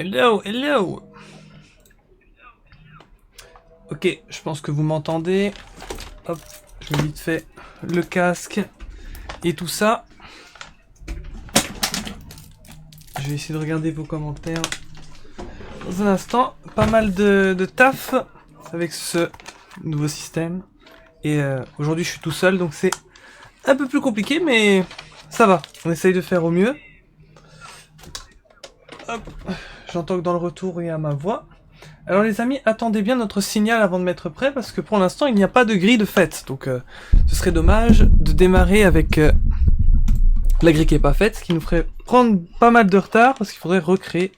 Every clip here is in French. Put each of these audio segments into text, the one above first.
Hello, hello. Ok, je pense que vous m'entendez. Hop, je mets vite fait le casque et tout ça. Je vais essayer de regarder vos commentaires dans un instant. Pas mal de taf avec ce nouveau système. Et aujourd'hui je suis tout seul, donc c'est un peu plus compliqué, mais ça va. On essaye de faire au mieux. Hop, j'entends que dans le retour il y a ma voix. Alors les amis, attendez bien notre signal avant de mettre prêt, parce que pour l'instant il n'y a pas de grille de fête. Donc ce serait dommage de démarrer avec la grille qui est pas faite, ce qui nous ferait prendre pas mal de retard, parce qu'il faudrait recréer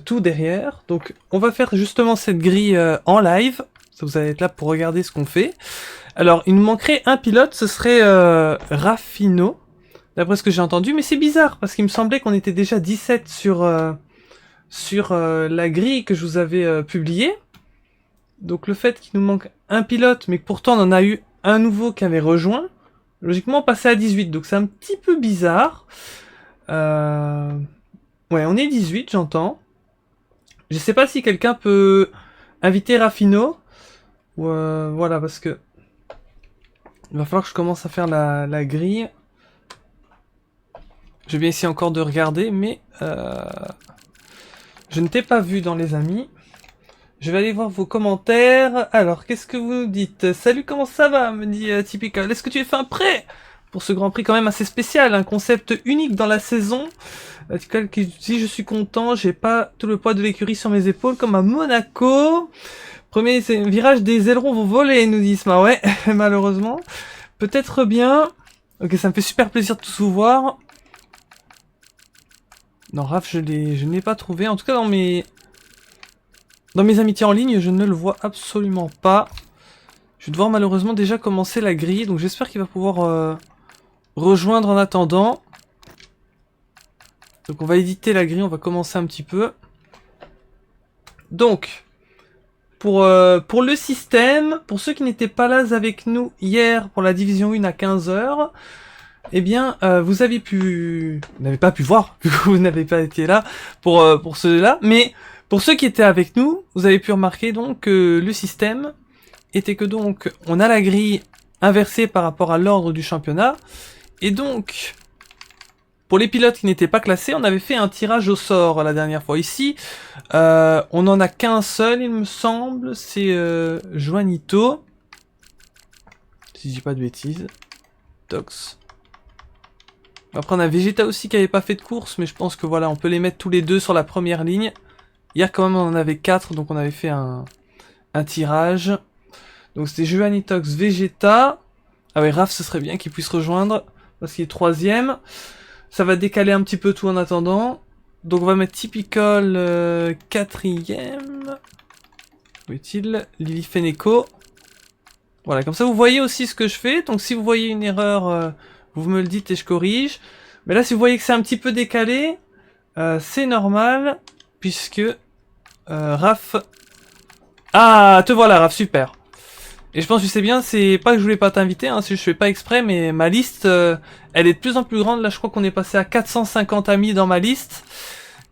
tout derrière. Donc on va faire justement cette grille en live, ça vous allez être là pour regarder ce qu'on fait. Alors il nous manquerait un pilote, ce serait Raffino, d'après ce que j'ai entendu, mais c'est bizarre, parce qu'il me semblait qu'on était déjà 17 sur la grille que je vous avais publiée. Donc le fait qu'il nous manque un pilote, mais que pourtant on en a eu un nouveau qui avait rejoint, logiquement on passait à 18, donc c'est un petit peu bizarre. Ouais, on est 18, j'entends. Je sais pas si quelqu'un peut inviter Raffino, ou voilà, parce que il va falloir que je commence à faire la grille. Je vais bien essayer encore de regarder, mais je ne t'ai pas vu dans les amis. Je vais aller voir vos commentaires. Alors, qu'est-ce que vous nous dites? Salut, comment ça va? Me dit Typical. Est-ce que tu es fin prêt pour ce Grand Prix quand même assez spécial, un concept unique dans la saison? Typical qui dit je suis content, j'ai pas tout le poids de l'écurie sur mes épaules comme à Monaco. Premier virage des ailerons vont voler, nous dit Isma. Ouais, malheureusement. Peut-être bien. Ok, ça me fait super plaisir de tous vous voir. Non, Raph, je ne l'ai pas trouvé. En tout cas, dans mes amitiés en ligne, je ne le vois absolument pas. Je vais devoir malheureusement déjà commencer la grille, donc j'espère qu'il va pouvoir rejoindre en attendant. Donc on va éditer la grille, on va commencer un petit peu. Donc, pour le système, pour ceux qui n'étaient pas là avec nous hier pour la division 1 à 15h, eh bien, vous avez pu... Vous n'avez pas pu voir, vu que vous n'avez pas été là pour ceux-là, mais pour ceux qui étaient avec nous, vous avez pu remarquer donc que le système était que donc, on a la grille inversée par rapport à l'ordre du championnat, et donc, pour les pilotes qui n'étaient pas classés, on avait fait un tirage au sort la dernière fois. Ici, on en a qu'un seul, il me semble, c'est Juanito, si je dis pas de bêtises, Tox. Après on a Vegeta aussi qui avait pas fait de course, mais je pense que voilà, on peut les mettre tous les deux sur la première ligne. Hier quand même on en avait 4, donc on avait fait un tirage. Donc c'était Juanitox, Vegeta. Ah ouais, Raph ce serait bien qu'il puisse rejoindre, parce qu'il est 3ème. Ça va décaler un petit peu tout en attendant. Donc on va mettre Typical 4ème. Où est-il? Lily Feneko. Voilà, comme ça vous voyez aussi ce que je fais. Donc si vous voyez une erreur, vous me le dites et je corrige. Mais là si vous voyez que c'est un petit peu décalé, c'est normal, puisque Raph... Ah, te voilà Raph, super. Et je pense que tu sais bien, c'est pas que je voulais pas t'inviter, hein, je fais pas exprès, mais ma liste, elle est de plus en plus grande. Là, je crois qu'on est passé à 450 amis dans ma liste.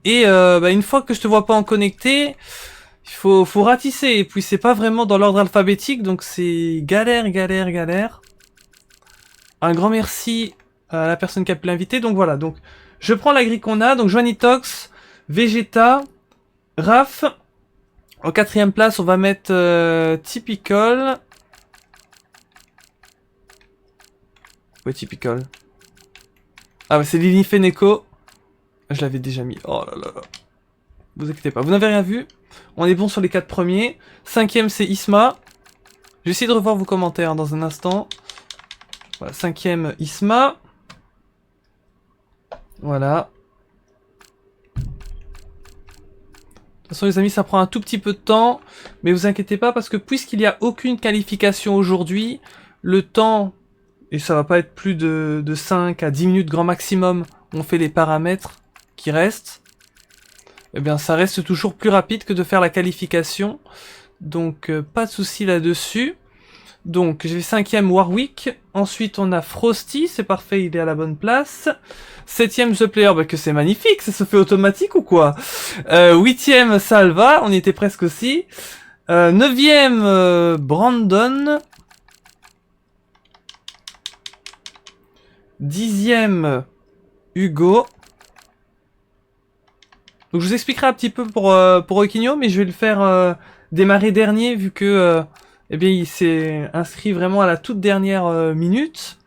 Et bah, une fois que je te vois pas en connecté, il faut ratisser. Et puis c'est pas vraiment dans l'ordre alphabétique, donc c'est galère, galère, galère. Un grand merci à la personne qui a pu l'inviter. Donc voilà, donc je prends la grille qu'on a. Donc Joanitox, Vegeta, Raph. En 4ème place, on va mettre Typical. Ouais, Typical. Ah bah c'est Lily Feneko. Je l'avais déjà mis. Oh là là là. Vous inquiétez pas, vous n'avez rien vu. On est bon sur les 4 premiers. 5ème c'est Isma. Je vais essayer de revoir vos commentaires dans un instant. Voilà, 5ème Isma. Voilà. De toute façon les amis, ça prend un tout petit peu de temps. Mais vous inquiétez pas parce que puisqu'il n'y a aucune qualification aujourd'hui, le temps... Et ça va pas être plus de 5 à 10 minutes grand maximum. On fait les paramètres qui restent. Eh bien, ça reste toujours plus rapide que de faire la qualification. Donc, pas de souci là-dessus. Donc, j'ai 5e Warwick. Ensuite, on a Frosty. C'est parfait, il est à la bonne place. 7e The Player, bah que c'est magnifique. Ça se fait automatique ou quoi? 8e Salva. On y était presque aussi. 9e Brandon. 10e Hugo. Donc, je vous expliquerai un petit peu pour Roquinho, mais je vais le faire démarrer dernier vu que... eh bien, il s'est inscrit vraiment à la toute dernière minute.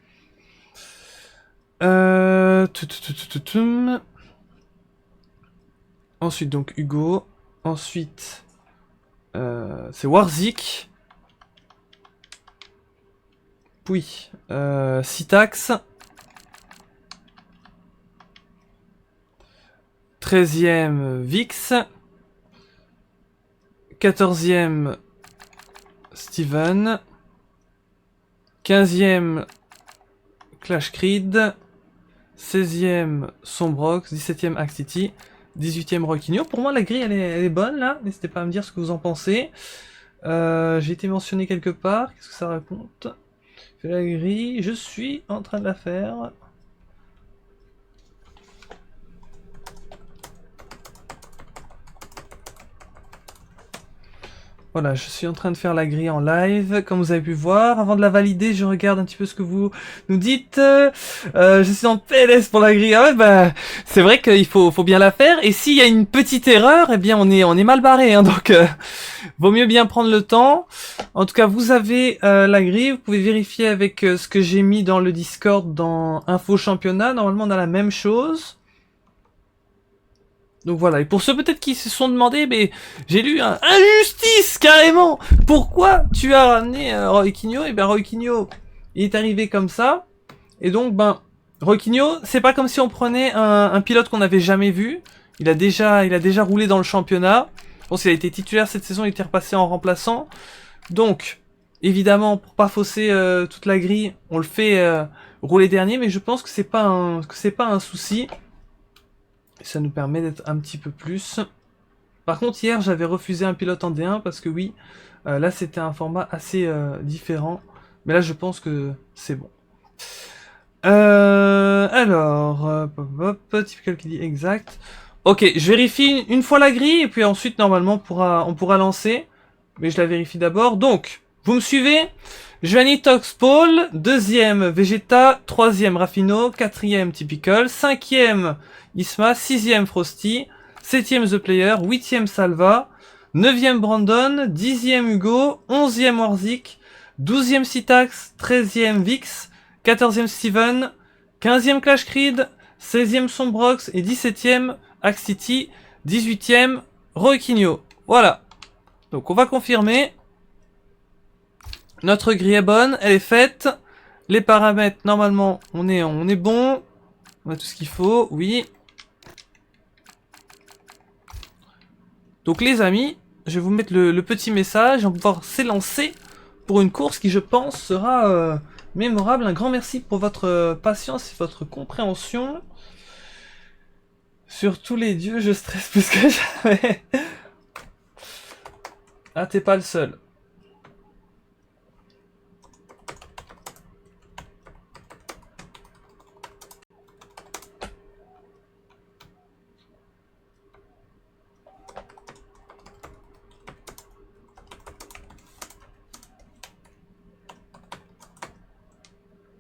Ensuite, donc, Hugo. Ensuite, c'est Warzik. Puis, Citax. 13e, Vix. 14e, Steven. 15e, Clash Creed. 16e, Sombrox. 17e, Axity. 18e, Roquinho. Pour moi, la grille, elle est bonne, là. N'hésitez pas à me dire ce que vous en pensez. J'ai été mentionné quelque part. Qu'est-ce que ça raconte? Fais la grille. Je suis en train de la faire. Voilà, je suis en train de faire la grille en live, comme vous avez pu voir. Avant de la valider, je regarde un petit peu ce que vous nous dites. Je suis en PLS pour la grille. Ah ouais, bah, c'est vrai qu'il faut bien la faire. Et s'il y a une petite erreur, eh bien, on est mal barré. Hein, donc, vaut mieux bien prendre le temps. En tout cas, vous avez la grille. Vous pouvez vérifier avec ce que j'ai mis dans le Discord, dans Info Championnat. Normalement, on a la même chose. Donc voilà, et pour ceux peut-être qui se sont demandé, mais j'ai lu un injustice carrément. Pourquoi tu as ramené Roquinho? Et ben Roquinho, il est arrivé comme ça. Et donc Roquinho, c'est pas comme si on prenait un pilote qu'on n'avait jamais vu. Il a déjà roulé dans le championnat. Bon, s'il a été titulaire cette saison, il était repassé en remplaçant. Donc, évidemment, pour pas fausser toute la grille, on le fait rouler dernier, mais je pense que c'est pas un souci. Ça nous permet d'être un petit peu plus. Par contre, hier, j'avais refusé un pilote en D1 parce que oui, là, c'était un format assez différent. Mais là, je pense que c'est bon. Alors, typical qui dit exact. Ok, je vérifie une fois la grille et puis ensuite, normalement, on pourra lancer. Mais je la vérifie d'abord. Donc, vous me suivez? Giovanni Toxpol, 2e Vegeta, 3e Raffino, 4e Typical, 5e Isma, 6e Frosty, 7e The Player, 8e Salva, 9e Brandon, 10e Hugo, 11e Warzik, 12e Citax, 13e Vix, 14e Steven, 15e Clash Creed, 16e Sombrox et 17e Axity, 18e Roquinho. Voilà. Donc on va confirmer. Notre grille est bonne, elle est faite. Les paramètres, normalement, on est bon. On a tout ce qu'il faut, oui. Donc les amis, je vais vous mettre le petit message. On va pouvoir s'élancer pour une course qui, je pense, sera mémorable. Un grand merci pour votre patience et votre compréhension. Sur tous les dieux, je stresse plus que jamais. Ah, t'es pas le seul.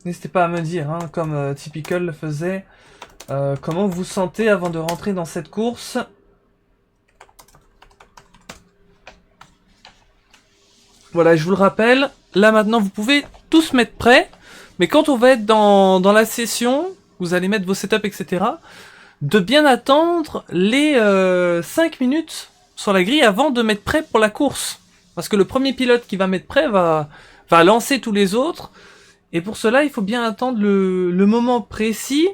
N'hésitez pas à me dire, hein, comme Typical le faisait, comment vous vous sentez avant de rentrer dans cette course. Voilà, je vous le rappelle, là maintenant vous pouvez tous mettre prêt, mais quand on va être dans la session, vous allez mettre vos setups, etc., de bien attendre les 5 minutes sur la grille avant de mettre prêt pour la course. Parce que le premier pilote qui va mettre prêt va lancer tous les autres. Et pour cela, il faut bien attendre le moment précis.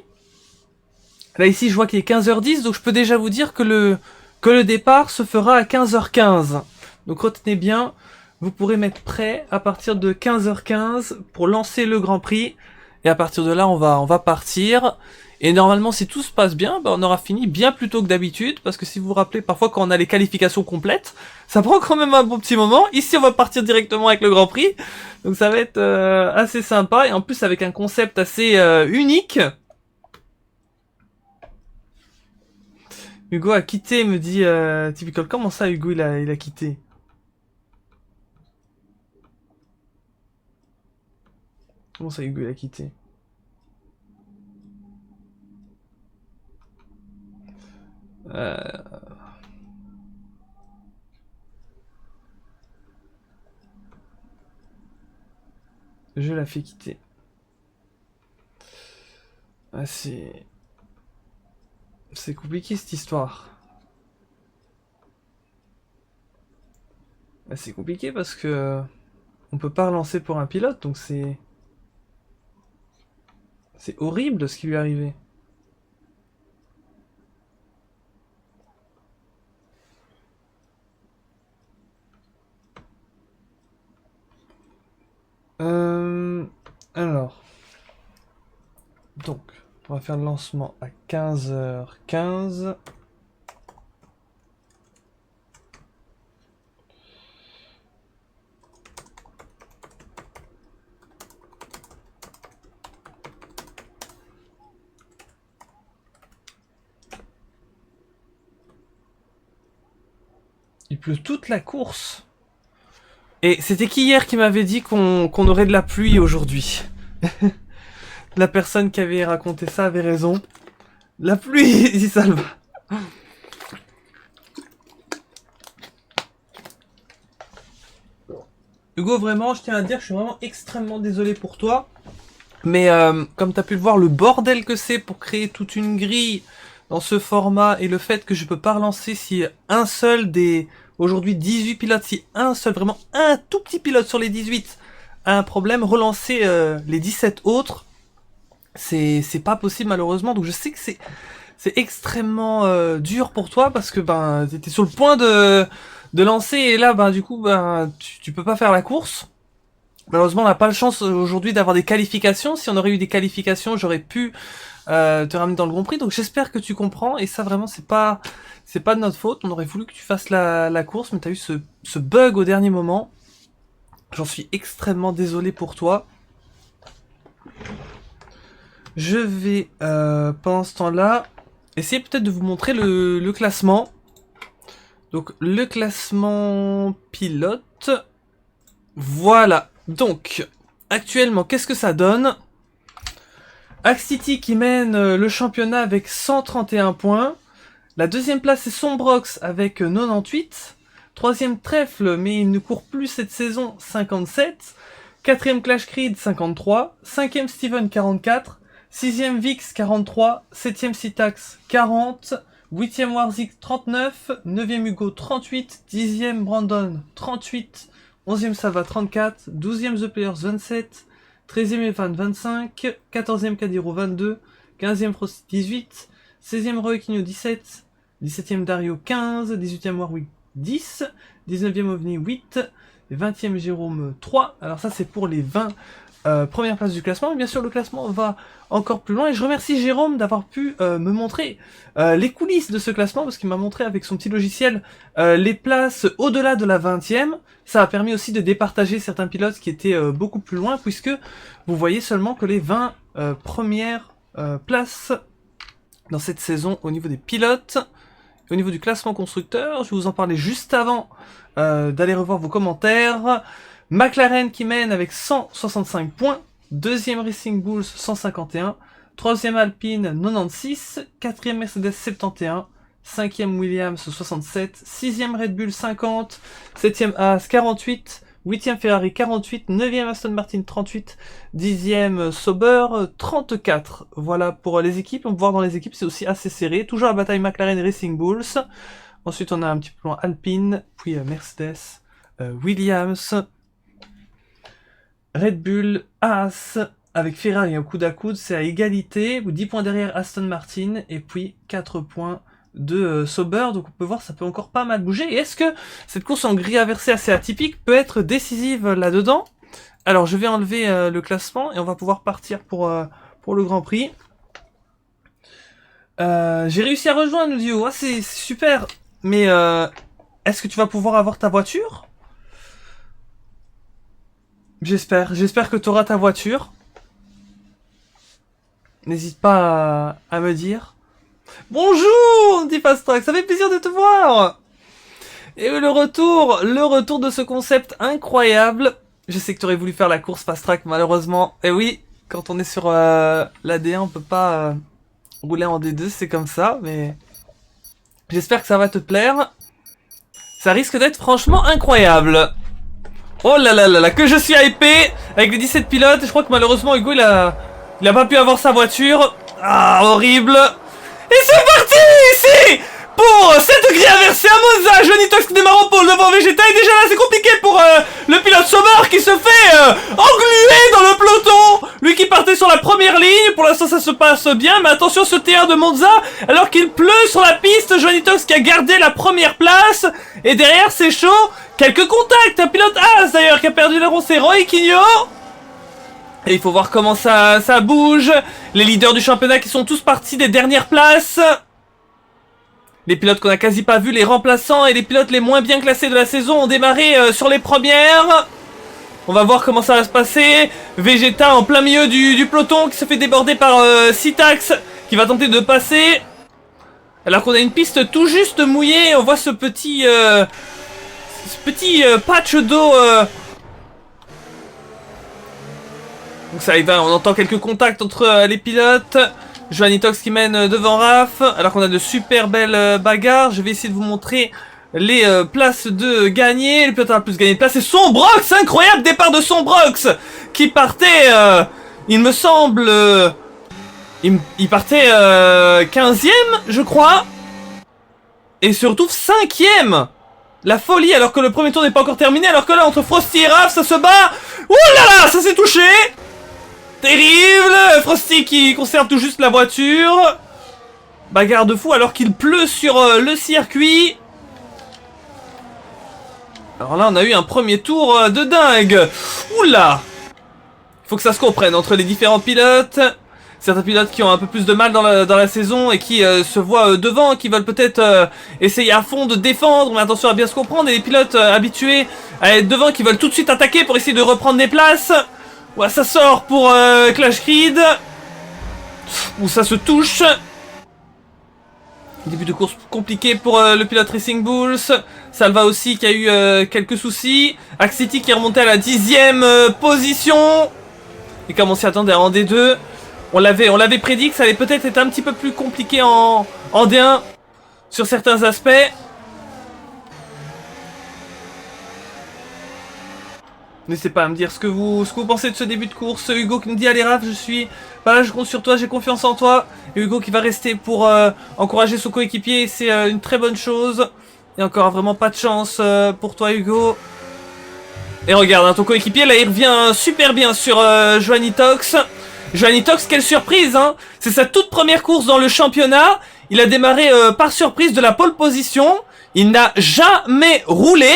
Là, ici, je vois qu'il est 15h10, donc je peux déjà vous dire que le départ se fera à 15h15. Donc retenez bien, vous pourrez mettre prêt à partir de 15h15 pour lancer le Grand Prix. Et à partir de là, on va partir. Et normalement, si tout se passe bien, on aura fini bien plus tôt que d'habitude. Parce que si vous vous rappelez, parfois quand on a les qualifications complètes, ça prend quand même un bon petit moment. Ici, on va partir directement avec le Grand Prix. Donc ça va être assez sympa. Et en plus, avec un concept assez unique. Hugo a quitté, me dit Typical. Comment ça, Hugo, il a quitté? Comment ça, Hugo, il a quitté? Je la fais quitter. Ah, c'est compliqué cette histoire. Ah, c'est compliqué parce que on peut pas relancer pour un pilote, donc c'est horrible ce qui lui est arrivé. Alors. Donc, on va faire le lancement à 15h15. Il pleut toute la course. Et c'était qui hier qui m'avait dit qu'on aurait de la pluie aujourd'hui? La personne qui avait raconté ça avait raison. La pluie, dit Salva. Hugo, vraiment, je tiens à dire que je suis vraiment extrêmement désolé pour toi. Mais comme tu as pu le voir, le bordel que c'est pour créer toute une grille dans ce format et le fait que je peux pas relancer si un seul des aujourd'hui 18 pilotes, si un seul, vraiment un tout petit pilote sur les 18 a un problème, relancer les 17 autres, c'est pas possible malheureusement. Donc je sais que c'est extrêmement dur pour toi parce que t'étais sur le point de lancer et là du coup tu peux pas faire la course. Malheureusement, on n'a pas la chance aujourd'hui d'avoir des qualifications. Si on aurait eu des qualifications, j'aurais pu te ramener dans le Grand Prix. Donc j'espère que tu comprends. Et ça, vraiment, c'est pas de notre faute. On aurait voulu que tu fasses la course, mais t'as eu ce bug au dernier moment. J'en suis extrêmement désolé pour toi. Je vais, pendant ce temps-là, essayer peut-être de vous montrer le classement. Donc, le classement pilote. Voilà. Donc, actuellement, qu'est-ce que ça donne? Axe City qui mène le championnat avec 131 points. La deuxième place c'est Sombrox avec 98. Troisième Trèfle, mais il ne court plus cette saison, 57. Quatrième Clash Creed, 53. Cinquième Steven, 44. Sixième Vix, 43. Septième Citax, 40. Huitième Warzik, 39. Neuvième Hugo, 38. Dixième Brandon, 38. 11e Sava 34, 12e The Players 27, 13e Evan 25, 14e Kadiro 22, 15e Frosty 18, 16e Roekinho 17, 17e Dario 15, 18e Warwick 10, 19e OVNI 8, 20e Jérôme 3. Alors ça c'est pour les 20 premières places du classement. Et bien sûr le classement va encore plus loin et je remercie Jérôme d'avoir pu me montrer les coulisses de ce classement parce qu'il m'a montré avec son petit logiciel les places au-delà de la 20e. Ça a permis aussi de départager certains pilotes qui étaient beaucoup plus loin puisque vous voyez seulement que les 20 premières places dans cette saison au niveau des pilotes. Et au niveau du classement constructeur, je vais vous en parler juste avant d'aller revoir vos commentaires. McLaren qui mène avec 165 points, deuxième Racing Bulls 151, troisième Alpine 96, quatrième Mercedes 71, cinquième Williams 67, sixième Red Bull 50, septième Haas 48, huitième Ferrari 48, neuvième Aston Martin 38, dixième Sauber 34. Voilà pour les équipes. On peut voir dans les équipes c'est aussi assez serré. Toujours la bataille McLaren Racing Bulls. Ensuite on a un petit peu loin Alpine, puis Mercedes, Williams, Red Bull, Haas, avec Ferrari au coude à coude, c'est à égalité, 10 points derrière Aston Martin, et puis 4 points de Sauber, donc on peut voir ça peut encore pas mal bouger. Et est-ce que cette course en grille inversée assez atypique peut être décisive là-dedans? Alors, je vais enlever le classement et on va pouvoir partir pour le Grand Prix. J'ai réussi à rejoindre, nous dit Hugo. Ah, c'est super. Mais est-ce que tu vas pouvoir avoir ta voiture? J'espère que tu auras ta voiture. N'hésite pas à me dire. Bonjour, dit Fast Track, ça fait plaisir de te voir. Et le retour de ce concept incroyable. Je sais que tu aurais voulu faire la course Fast Track, malheureusement. Et oui, quand on est sur la D1, on peut pas rouler en D2, c'est comme ça, mais j'espère que ça va te plaire. Ça risque d'être franchement incroyable. Oh là là là là, que je suis hypé avec les 17 pilotes. Je crois que malheureusement Hugo il a pas pu avoir sa voiture. Ah, horrible. Et c'est parti ici pour 7 degrés inversés à Monza. Johnny Tox démarre en pôle devant Vegeta. Et déjà là c'est compliqué pour le pilote Sommer qui se fait engluer dans le peloton. Lui qui partait sur la première ligne. Pour l'instant ça se passe bien. Mais attention ce T1 de Monza. Alors qu'il pleut sur la piste. Johnny Tox qui a gardé la première place. Et derrière c'est chaud. Quelques contacts, un pilote As d'ailleurs qui a perdu le rond, c'est Roy Quigno. Et il faut voir comment ça bouge. Les leaders du championnat qui sont tous partis des dernières places. Les pilotes qu'on a quasi pas vus, les remplaçants et les pilotes les moins bien classés de la saison ont démarré sur les premières. On va voir comment ça va se passer. Vegeta en plein milieu du peloton qui se fait déborder par Citax qui va tenter de passer. Alors qu'on a une piste tout juste mouillée, on voit ce petit patch d'eau. Donc ça y va, on entend quelques contacts entre les pilotes. Johnny Tox qui mène devant Raph. Alors qu'on a de super belles bagarres. Je vais essayer de vous montrer les places de gagner. Le pilote a le plus gagné de place. C'est Sombrox, incroyable départ de Sombrox qui partait, il me semble, il partait 15e, je crois. Et surtout 5e. La folie alors que le premier tour n'est pas encore terminé. Alors que là entre Frosty et Raph ça se bat. Ouh là là, ça s'est touché. Terrible. Frosty qui conserve tout juste la voiture. Bagarre de fou alors qu'il pleut sur le circuit. Alors là on a eu un premier tour de dingue. Oula. Faut que ça se comprenne entre les différents pilotes. Certains pilotes qui ont un peu plus de mal dans la saison et qui se voient devant, qui veulent peut-être essayer à fond de défendre, mais attention à bien se comprendre. Et les pilotes habitués à être devant qui veulent tout de suite attaquer pour essayer de reprendre des places. Ouais, ça sort pour Clash Grid. Où ça se touche. Début de course compliqué pour le pilote Racing Bulls. Salva aussi qui a eu quelques soucis. Axity qui est remonté à la 10e position. Et comme on s'y attendait en D2. On l'avait prédit que ça allait peut-être être un petit peu plus compliqué en D1 sur certains aspects. N'hésitez pas à me dire ce que vous pensez de ce début de course. Hugo qui nous dit allez Raph, je compte sur toi, j'ai confiance en toi. Et Hugo qui va rester pour encourager son coéquipier, c'est une très bonne chose. Et encore vraiment pas de chance pour toi Hugo. Et regarde, hein, ton coéquipier là il revient super bien sur Johnny Tox. Johnny Tox, quelle surprise hein. C'est sa toute première course dans le championnat. Il a démarré par surprise de la pole position. Il n'a jamais roulé.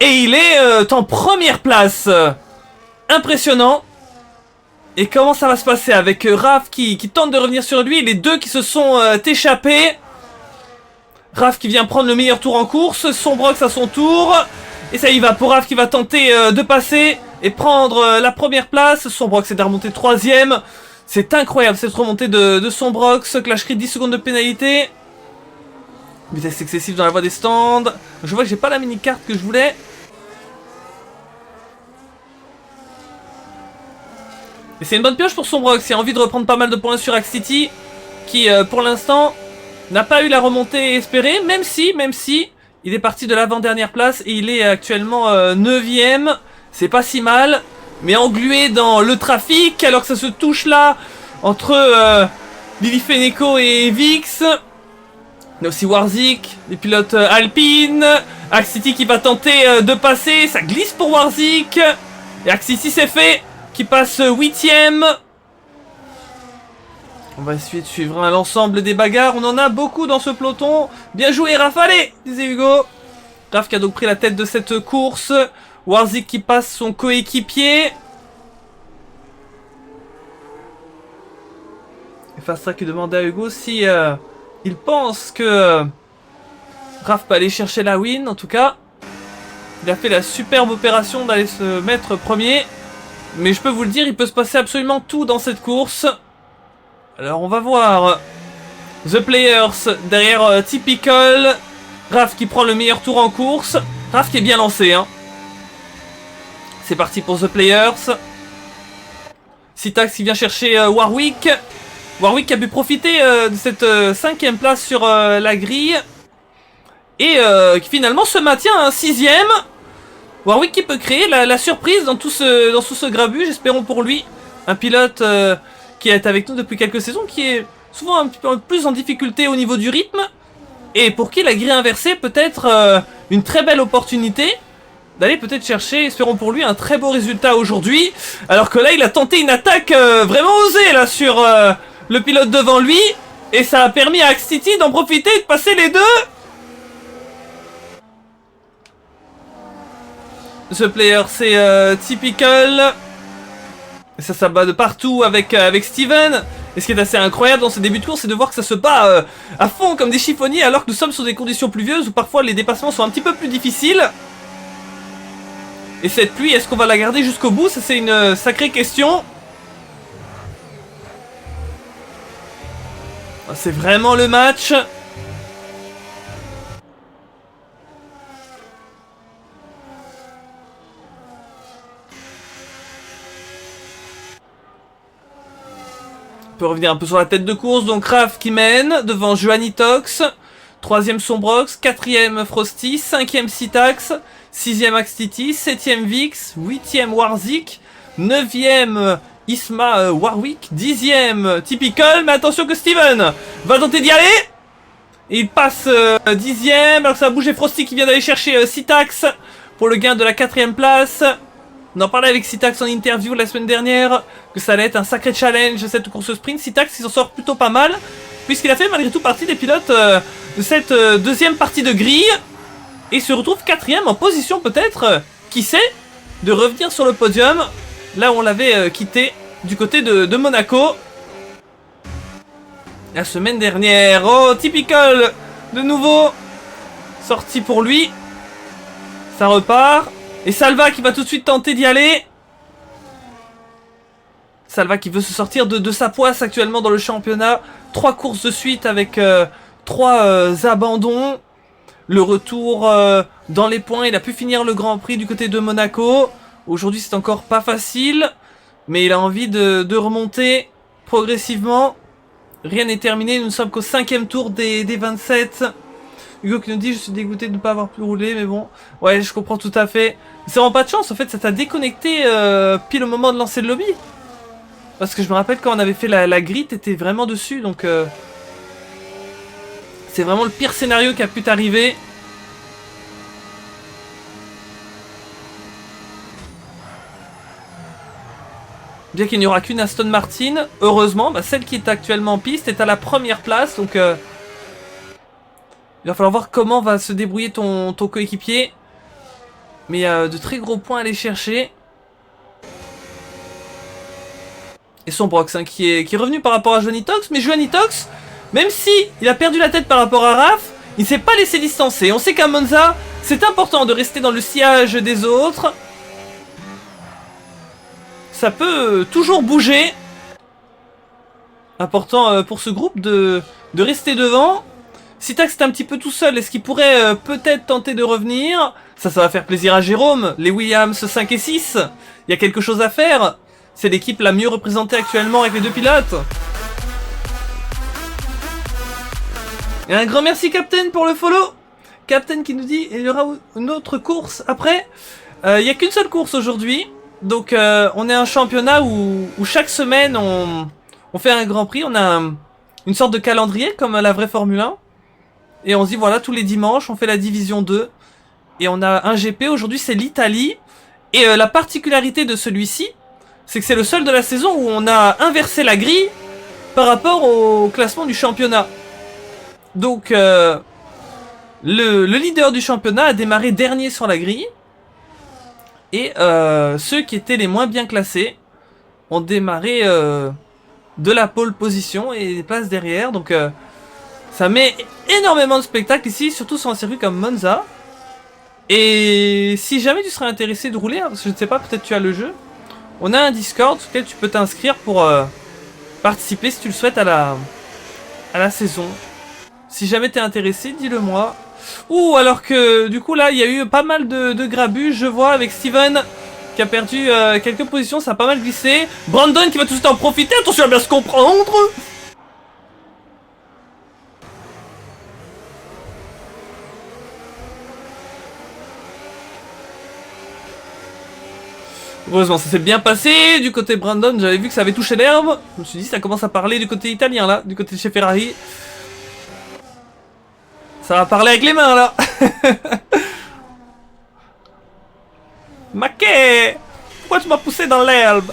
Et il est en première place. Impressionnant. Et comment ça va se passer avec Raph qui tente de revenir sur lui. Les deux qui se sont échappés. Raph qui vient prendre le meilleur tour en course. Sombrox à son tour. Et ça y va pour Raph qui va tenter de passer et prendre la première place. Sombrox est remonté 3ème. C'est incroyable cette remontée de Sombrox. Clash Grid 10 secondes de pénalité. Vitesse excessive dans la voie des stands. Je vois que j'ai pas la mini-carte que je voulais. Et c'est une bonne pioche pour Sombrox. Il a envie de reprendre pas mal de points sur Axity. Qui pour l'instant n'a pas eu la remontée espérée. Même si il est parti de l'avant-dernière place. Et il est actuellement 9ème. C'est pas si mal. Mais englué dans le trafic. Alors que ça se touche là. Entre Lily Feneco et Vix. On a aussi Warzik, les pilotes Alpine. Axity qui va tenter de passer. Ça glisse pour Warzik. Et Axity c'est fait. Qui passe 8ème. On va essayer de suivre l'ensemble des bagarres. On en a beaucoup dans ce peloton. Bien joué Raph, allez, disait Hugo. Raph qui a donc pris la tête de cette course. Warzik qui passe son coéquipier. Fast Track demandait à Hugo si il pense que Raph peut aller chercher la win. En tout cas, il a fait la superbe opération d'aller se mettre premier. Mais je peux vous le dire, il peut se passer absolument tout dans cette course. Alors on va voir The Players derrière Typical. Raph qui prend le meilleur tour en course. Raph qui est bien lancé, hein. C'est parti pour The Players. Sitax qui vient chercher Warwick. Warwick qui a pu profiter de cette 5ème place sur la grille. Et qui finalement se maintient à un 6ème. Warwick qui peut créer la surprise dans tout ce grabuge, espérons pour lui. Un pilote qui est avec nous depuis quelques saisons, qui est souvent un petit peu plus en difficulté au niveau du rythme. Et pour qui la grille inversée peut être une très belle opportunité d'aller peut-être chercher, espérons pour lui, un très beau résultat aujourd'hui. Alors que là, il a tenté une attaque vraiment osée là sur le pilote devant lui. Et ça a permis à Axtiti d'en profiter et de passer les deux. The Player, c'est Typical. Et ça bat de partout avec Steven. Et ce qui est assez incroyable dans ce début de course, c'est de voir que ça se bat à fond comme des chiffonniers, alors que nous sommes sur des conditions pluvieuses où parfois les dépassements sont un petit peu plus difficiles. Et cette pluie, est-ce qu'on va la garder jusqu'au bout? Ça, c'est une sacrée question. C'est vraiment le match. On peut revenir un peu sur la tête de course. Donc Raph qui mène devant Joannitox. 3ème Sombrox. 4ème Frosty. 5ème Sitax. 6ème Axtiti. 7ème Vix. 8ème Warzik. 9ème Isma Warwick. 10ème Typical. Mais attention que Steven va tenter d'y aller. Et il passe 10ème. Alors que ça a bougé. Frosty qui vient d'aller chercher Sitax pour le gain de la 4ème place. On en parlait avec Sitax en interview la semaine dernière, que ça allait être un sacré challenge cette course sprint. Sitax il s'en sort plutôt pas mal, puisqu'il a fait malgré tout partie des pilotes de cette deuxième partie de grille, et se retrouve 4ème en position peut-être, qui sait, de revenir sur le podium, là où on l'avait quitté, du côté de Monaco. La semaine dernière, oh Typical, de nouveau, sorti pour lui, ça repart. Et Salva qui va tout de suite tenter d'y aller. Salva qui veut se sortir de sa poisse actuellement dans le championnat. 3 courses de suite avec 3 abandons. Le retour dans les points. Il a pu finir le Grand Prix du côté de Monaco. Aujourd'hui c'est encore pas facile. Mais il a envie de remonter progressivement. Rien n'est terminé. Nous ne sommes qu'au 5ème tour des 27. Hugo qui nous dit je suis dégoûté de ne pas avoir pu rouler, mais bon, ouais je comprends tout à fait. C'est vraiment pas de chance, en fait ça t'a déconnecté pile au moment de lancer le lobby. Parce que je me rappelle quand on avait fait la grille, t'étais vraiment dessus, donc c'est vraiment le pire scénario qui a pu t'arriver. Bien qu'il n'y aura qu'une Aston Martin, heureusement, bah, celle qui est actuellement en piste est à la première place, donc il va falloir voir comment va se débrouiller ton coéquipier. Mais il y a de très gros points à aller chercher. Et Sombrox hein, qui est revenu par rapport à Joannitox. Mais Joannitox, même si il a perdu la tête par rapport à Raph, il ne s'est pas laissé distancer. On sait qu'à Monza, c'est important de rester dans le sillage des autres. Ça peut toujours bouger. Important pour ce groupe de rester devant. Sitax est un petit peu tout seul, est-ce qu'il pourrait peut-être tenter de revenir? Ça va faire plaisir à Jérôme. Les Williams 5 et 6, il y a quelque chose à faire. C'est l'équipe la mieux représentée actuellement avec les 2 pilotes. Et un grand merci Captain pour le follow. Captain qui nous dit il y aura une autre course après. Il n'y a qu'une seule course aujourd'hui. Donc on est un championnat où chaque semaine on fait un Grand Prix. On a une sorte de calendrier comme la vraie Formule 1. Et on se dit voilà, tous les dimanches, on fait la division 2. Et on a un GP, aujourd'hui c'est l'Italie. Et la particularité de celui-ci, c'est que c'est le seul de la saison où on a inversé la grille par rapport au classement du championnat. Donc, le leader du championnat a démarré dernier sur la grille. Et ceux qui étaient les moins bien classés ont démarré de la pole position et des places derrière. Donc ça met énormément de spectacles ici, surtout sur un circuit comme Monza. Et si jamais tu serais intéressé de rouler, hein, parce que je ne sais pas, peut-être tu as le jeu, on a un Discord sur lequel tu peux t'inscrire pour participer si tu le souhaites à la saison. Si jamais t'es intéressé, dis-le moi. Ouh, alors que du coup là, il y a eu pas mal de grabuge, je vois, avec Steven qui a perdu quelques positions, ça a pas mal glissé. Brandon qui va tout de suite en profiter, attention à bien se comprendre. Heureusement, ça s'est bien passé. Du côté Brandon, j'avais vu que ça avait touché l'herbe. Je me suis dit, ça commence à parler du côté italien là, du côté de chez Ferrari. Ça va parler avec les mains là. Maquet, pourquoi tu m'as poussé dans l'herbe?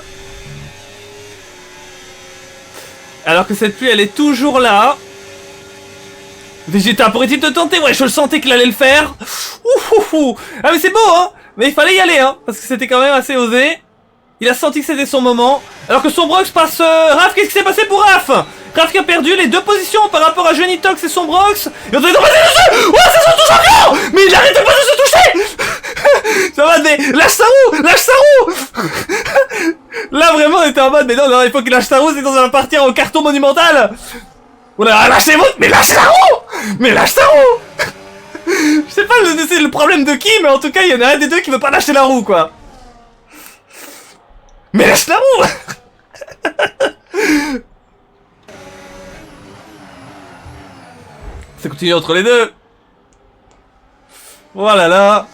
Alors que cette pluie, elle est toujours là. Vegeta, pourrait-il te tenter? Ouais, je le sentais qu'il allait le faire. Ouh. Ah mais c'est beau, hein. Mais il fallait y aller, hein, parce que c'était quand même assez osé. Il a senti que c'était son moment. Alors que Sombrox passe... Raph, qu'est-ce qui s'est passé pour Raph? Raph qui a perdu les 2 positions par rapport à Johnnytox et Sombrox. Et on doit passer dessus. Ouais, c'est son touche encore. Mais il arrête pas de se toucher. Ça va, mais lâche sa roue. Lâche sa roue. Là, vraiment, on était en mode, mais non, il faut qu'il lâche sa roue, sinon ça va partir au carton monumental. On a lâché vous, mais lâche la roue. Mais lâche sa roue. Je sais pas c'est le problème de qui, mais en tout cas, il y en a un des deux qui veut pas lâcher la roue, quoi. Mais lâche la roue. Ça continue entre les deux. Voilà là.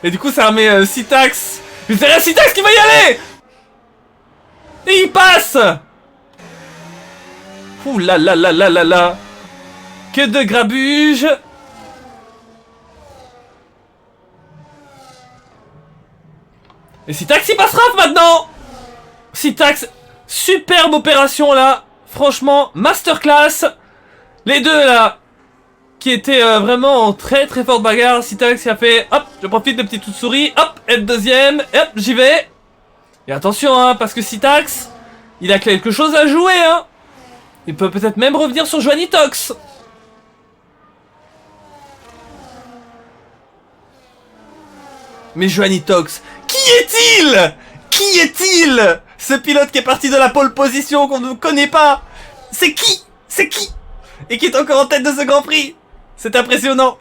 Et du coup, ça remet Citax. Mais c'est rien Citax qui va y aller. Et il passe. Ouh là là là là là là. Que de grabuge. Et Citax il passera maintenant. Citax, superbe opération là. Franchement, masterclass. Les deux là, qui étaient vraiment en très très forte bagarre. Citax qui a fait, hop, je profite de petite toute souris, hop, et le deuxième, hop, j'y vais. Et attention hein, parce que Citax, il a quelque chose à jouer hein. Il peut peut-être même revenir sur Johnnytox. Mais Johnnytox, qui est-il? Qui est-il? Ce pilote qui est parti de la pole position qu'on ne connaît pas. C'est qui? C'est qui? Et qui est encore en tête de ce Grand Prix. C'est impressionnant.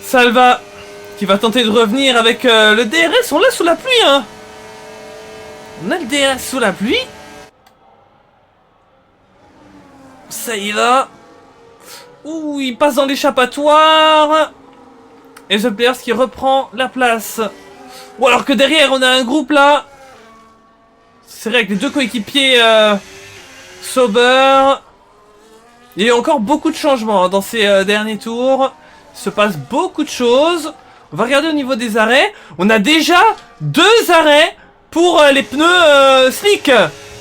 Salva qui va tenter de revenir avec le DRS. On l'a sous la pluie hein. On a le DRS sous la pluie. Ça y va. Ouh, il passe dans l'échappatoire. Et The Players qui reprend la place. Ou alors que derrière on a un groupe là. C'est vrai que les deux coéquipiers Sauber. Il y a eu encore beaucoup de changements dans ces derniers tours. Il se passe beaucoup de choses. On va regarder au niveau des arrêts. On a déjà 2 arrêts pour les pneus slick.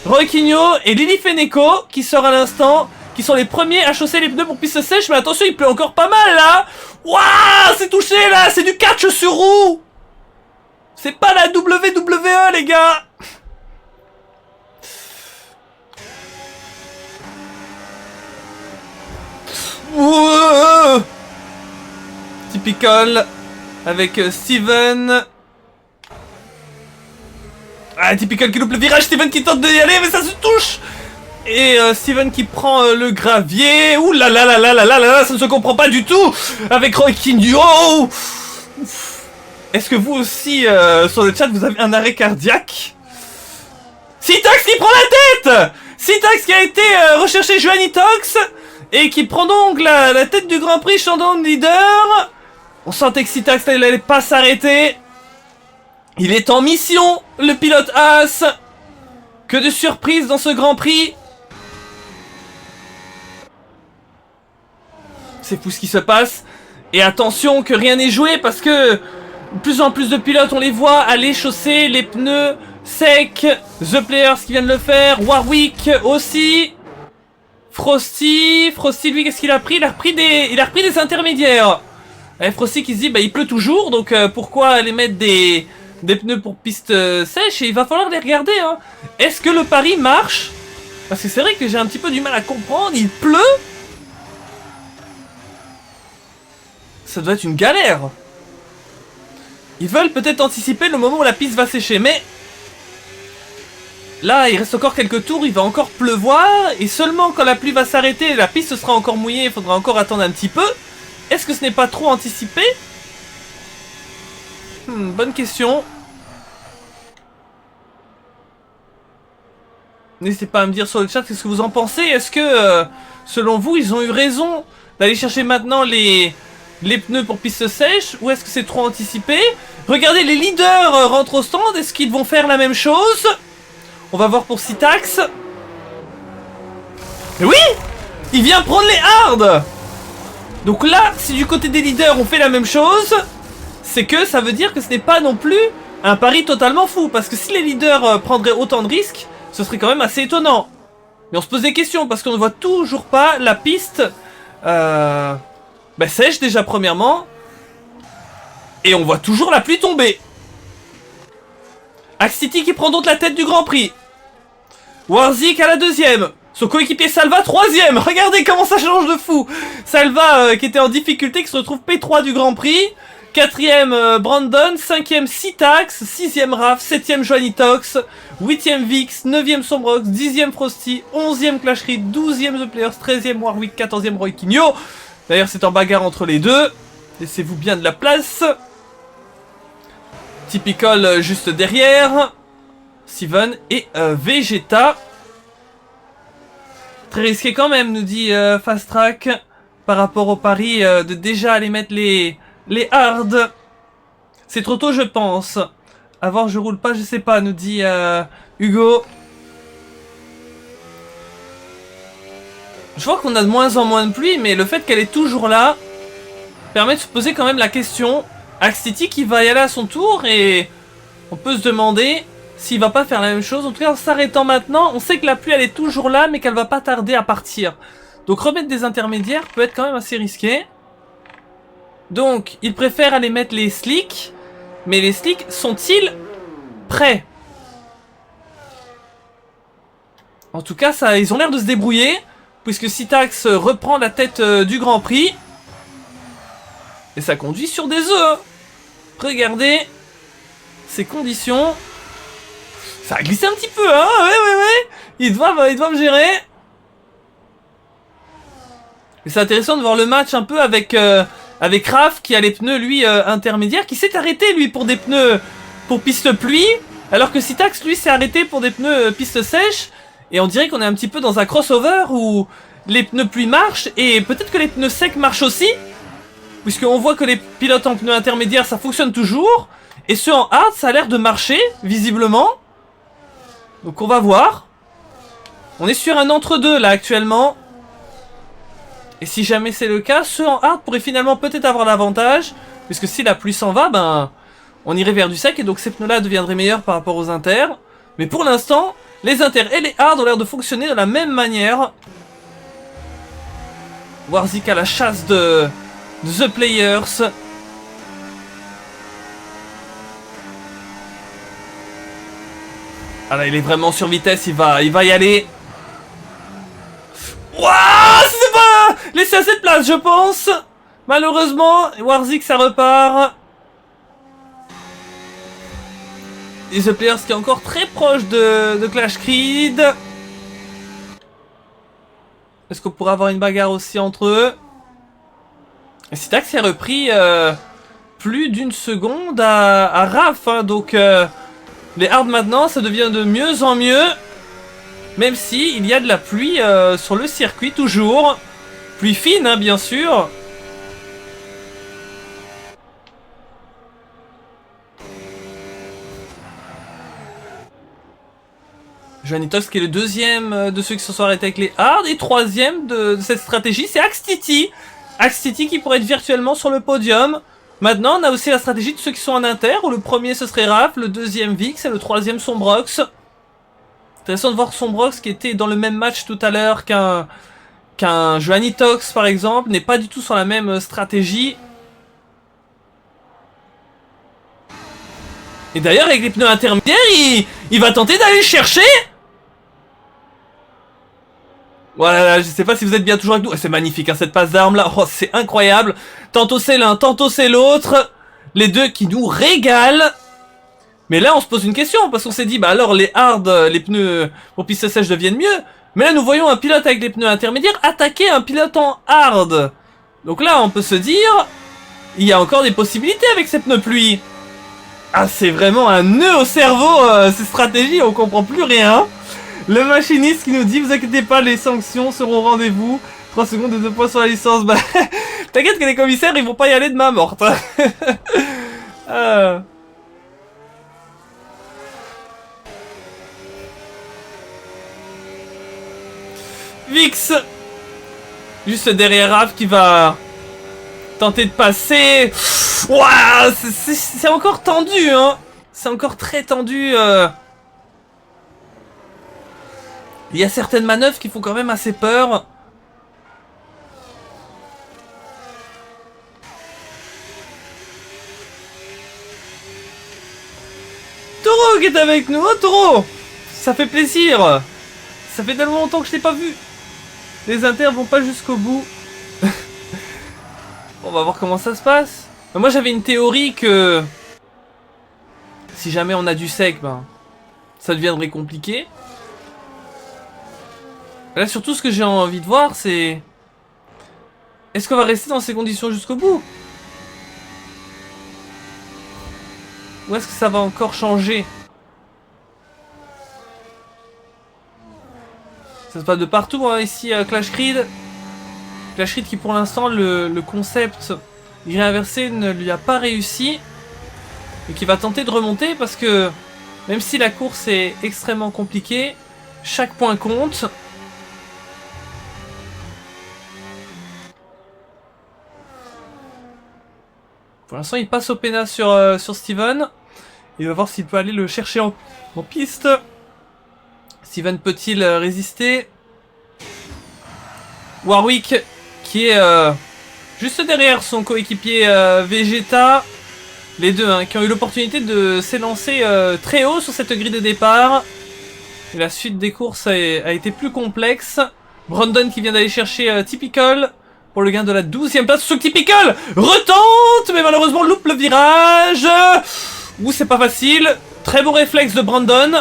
Roy Quigno et Lili Feneco qui sort à l'instant. Qui sont les premiers à chausser les pneus pour piste sèche. Mais attention, il pleut encore pas mal là. Waouh, c'est touché là. C'est du catch sur roue. C'est pas la WWE les gars. Ouh. Typical avec Steven. Ah, Typical qui loupe le virage. Steven qui tente d'y aller mais ça se touche. Et Steven qui prend le gravier. Ouh là là là là là là là, ça ne se comprend pas du tout. Avec Roy Quigno. Est-ce que vous aussi sur le chat vous avez un arrêt cardiaque? Citax qui prend la tête. Citax qui a été recherché Johnnytox. Et qui prend donc la tête du Grand Prix Shandong leader. On sentait que Citax il n'allait pas s'arrêter. Il est en mission, le pilote As. Que de surprises dans ce Grand Prix. C'est fou ce qui se passe. Et attention que rien n'est joué parce que de plus en plus de pilotes, on les voit aller chausser les pneus secs. The Players qui viennent de le faire. Warwick aussi. Frosty, lui, qu'est-ce qu'il a pris? Il a repris des intermédiaires. Et Frosty qui se dit, bah il pleut toujours, donc pourquoi aller mettre des pneus pour piste sèche? Et il va falloir les regarder, hein. Est-ce que le pari marche? Parce que c'est vrai que j'ai un petit peu du mal à comprendre, il pleut. Ça doit être une galère. Ils veulent peut-être anticiper le moment où la piste va sécher, mais... Là, il reste encore quelques tours, il va encore pleuvoir, et seulement quand la pluie va s'arrêter, la piste sera encore mouillée, il faudra encore attendre un petit peu. Est-ce que ce n'est pas trop anticipé? Bonne question. N'hésitez pas à me dire sur le chat ce que vous en pensez. Est-ce que, selon vous, ils ont eu raison d'aller chercher maintenant les pneus pour piste sèche, ou est-ce que c'est trop anticipé? Regardez, les leaders rentrent au stand, est-ce qu'ils vont faire la même chose? On va voir pour Citax. Mais oui! Il vient prendre les hards! Donc là, si du côté des leaders on fait la même chose, c'est que ça veut dire que ce n'est pas non plus un pari totalement fou. Parce que si les leaders prendraient autant de risques, ce serait quand même assez étonnant. Mais on se pose des questions parce qu'on ne voit toujours pas la piste sèche déjà premièrement. Et on voit toujours la pluie tomber. Axity qui prend donc la tête du Grand Prix. Warzik à la deuxième. Son coéquipier Salva, troisième. Regardez comment ça change de fou. Salva qui était en difficulté, qui se retrouve P3 du Grand Prix. Quatrième Brandon. Cinquième Citax. Sixième Raph. Septième Joannitox. Huitième Vix. Neuvième Sombrox. Dixième Frosty. Onzième Clash Reed. Douzième The Players. Treizième Warwick. Quatorzième Roy Kinyo. D'ailleurs c'est en bagarre entre les deux. Laissez-vous bien de la place. Typical juste derrière. Steven et Vegeta. Très risqué quand même, nous dit Fast Track, par rapport au pari de déjà aller mettre les hards. C'est trop tôt, je pense. Avant, je roule pas, je sais pas, nous dit Hugo. Je vois qu'on a de moins en moins de pluie, mais le fait qu'elle est toujours là permet de se poser quand même la question. Axity qui va y aller à son tour et on peut se demander s'il va pas faire la même chose. En tout cas, en s'arrêtant maintenant, on sait que la pluie elle est toujours là, mais qu'elle va pas tarder à partir. Donc remettre des intermédiaires peut être quand même assez risqué. Donc, il préfère aller mettre les slicks. Mais les slicks sont-ils prêts? En tout cas, ça, ils ont l'air de se débrouiller, puisque Citax reprend la tête du Grand Prix. Et ça conduit sur des œufs. Regardez ces conditions. Ça a glissé un petit peu, hein. Ouais. Ils doivent gérer. Et c'est intéressant de voir le match un peu avec Raph qui a les pneus, lui, intermédiaires, qui s'est arrêté, lui, pour des pneus pour piste pluie, alors que Citax, lui, s'est arrêté pour des pneus piste sèche. Et on dirait qu'on est un petit peu dans un crossover où les pneus pluie marchent et peut-être que les pneus secs marchent aussi. Puisqu'on voit que les pilotes en pneus intermédiaires, ça fonctionne toujours. Et ceux en hard, ça a l'air de marcher, visiblement. Donc on va voir. On est sur un entre-deux, là, actuellement. Et si jamais c'est le cas, ceux en hard pourraient finalement peut-être avoir l'avantage. Puisque si la pluie s'en va, ben... on irait vers du sec, et donc ces pneus-là deviendraient meilleurs par rapport aux inters. Mais pour l'instant, les inters et les hard ont l'air de fonctionner de la même manière. Warzik à la chasse de The Players. Ah là, il est vraiment sur vitesse, il va y aller. Wouah, c'est pas laissé assez de place, je pense. Malheureusement, Warzik, ça repart. Et The Players qui est encore très proche de Clash Creed. Est-ce qu'on pourrait avoir une bagarre aussi entre eux? Et Citax a repris plus d'une seconde à Raph, hein, donc les hards maintenant ça devient de mieux en mieux. Même si il y a de la pluie sur le circuit toujours. Pluie fine, hein, bien sûr. Joannitox qui est le deuxième de ceux qui se sont arrêtés avec les hards. Et troisième de cette stratégie, c'est Axity. Axity qui pourrait être virtuellement sur le podium. Maintenant, on a aussi la stratégie de ceux qui sont en inter, où le premier ce serait Raph, le deuxième Vix et le troisième Sombrox. Intéressant de voir Sombrox qui était dans le même match tout à l'heure qu'un qu'un jeu Anitox par exemple n'est pas du tout sur la même stratégie. Et d'ailleurs avec les pneus intermédiaires il va tenter d'aller chercher. Voilà, je sais pas si vous êtes bien toujours avec nous. C'est magnifique hein, cette passe d'armes là, oh, c'est incroyable. Tantôt c'est l'un, tantôt c'est l'autre. Les deux qui nous régalent. Mais là on se pose une question, parce qu'on s'est dit, bah alors les hard, les pneus pour piste sèche deviennent mieux. Mais là nous voyons un pilote avec les pneus intermédiaires attaquer un pilote en hard. Donc là on peut se dire, il y a encore des possibilités avec ces pneus pluie. Ah c'est vraiment un nœud au cerveau ces stratégies, on comprend plus rien. Le machiniste qui nous dit, vous inquiétez pas, les sanctions seront au rendez-vous. 3 secondes et 2 points sur la licence. Bah, t'inquiète que les commissaires ils vont pas y aller de main morte. Vix juste derrière Raph qui va tenter de passer. Ouah, c'est encore tendu hein. C'est encore très tendu. Il y a certaines manœuvres qui font quand même assez peur. Taureau qui est avec nous. Oh Taureau, ça fait plaisir. Ça fait tellement longtemps que je t'ai pas vu. Les inters vont pas jusqu'au bout. On va voir comment ça se passe. Moi j'avais une théorie que si jamais on a du sec, ben, ça deviendrait compliqué. Là surtout ce que j'ai envie de voir c'est... Est-ce qu'on va rester dans ces conditions jusqu'au bout? Ou est-ce que ça va encore changer? Ça se passe de partout hein, ici à Clash Creed. Clash Creed qui pour l'instant le concept grille inversé ne lui a pas réussi. Et qui va tenter de remonter parce que même si la course est extrêmement compliquée, chaque point compte. Pour l'instant il passe au pénal sur Steven. Il va voir s'il peut aller le chercher en piste. Steven peut-il résister? Warwick qui est juste derrière son coéquipier Vegeta. Les deux hein, qui ont eu l'opportunité de s'élancer très haut sur cette grille de départ. Et la suite des courses a été plus complexe. Brandon qui vient d'aller chercher Typical pour le gain de la 12e place. Ce Typical retente, mais malheureusement loupe le virage. Ouh, c'est pas facile. Très beau réflexe de Brandon.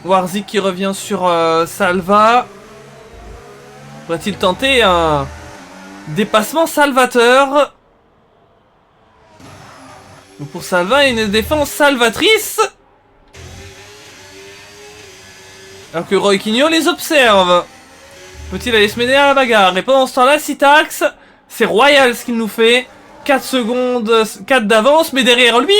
Warzik qui revient sur Salva. Pourrait-il tenter un dépassement salvateur? Donc pour Salva, une défense salvatrice. Alors que Roy Quignon les observe. Peut-il aller se mêler à la bagarre? Et pendant ce temps-là, Citax, c'est royal ce qu'il nous fait. 4 secondes, 4 d'avance, mais derrière lui,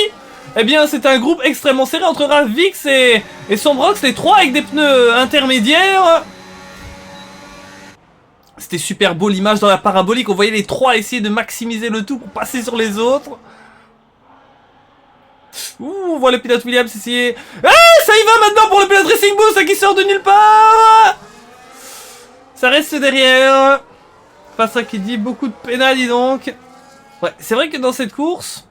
eh bien c'est un groupe extrêmement serré entre Ravix et Sombrox, les trois avec des pneus intermédiaires. C'était super beau l'image dans la parabolique, on voyait les trois essayer de maximiser le tout pour passer sur les autres. Ouh, on voit le pilote Williams essayer... Ah, ça y va maintenant pour le pilote Racing Boost qui sort de nulle part. Ça reste derrière. Pas ça qui dit beaucoup de pénal, dis donc. Ouais, c'est vrai que dans cette course,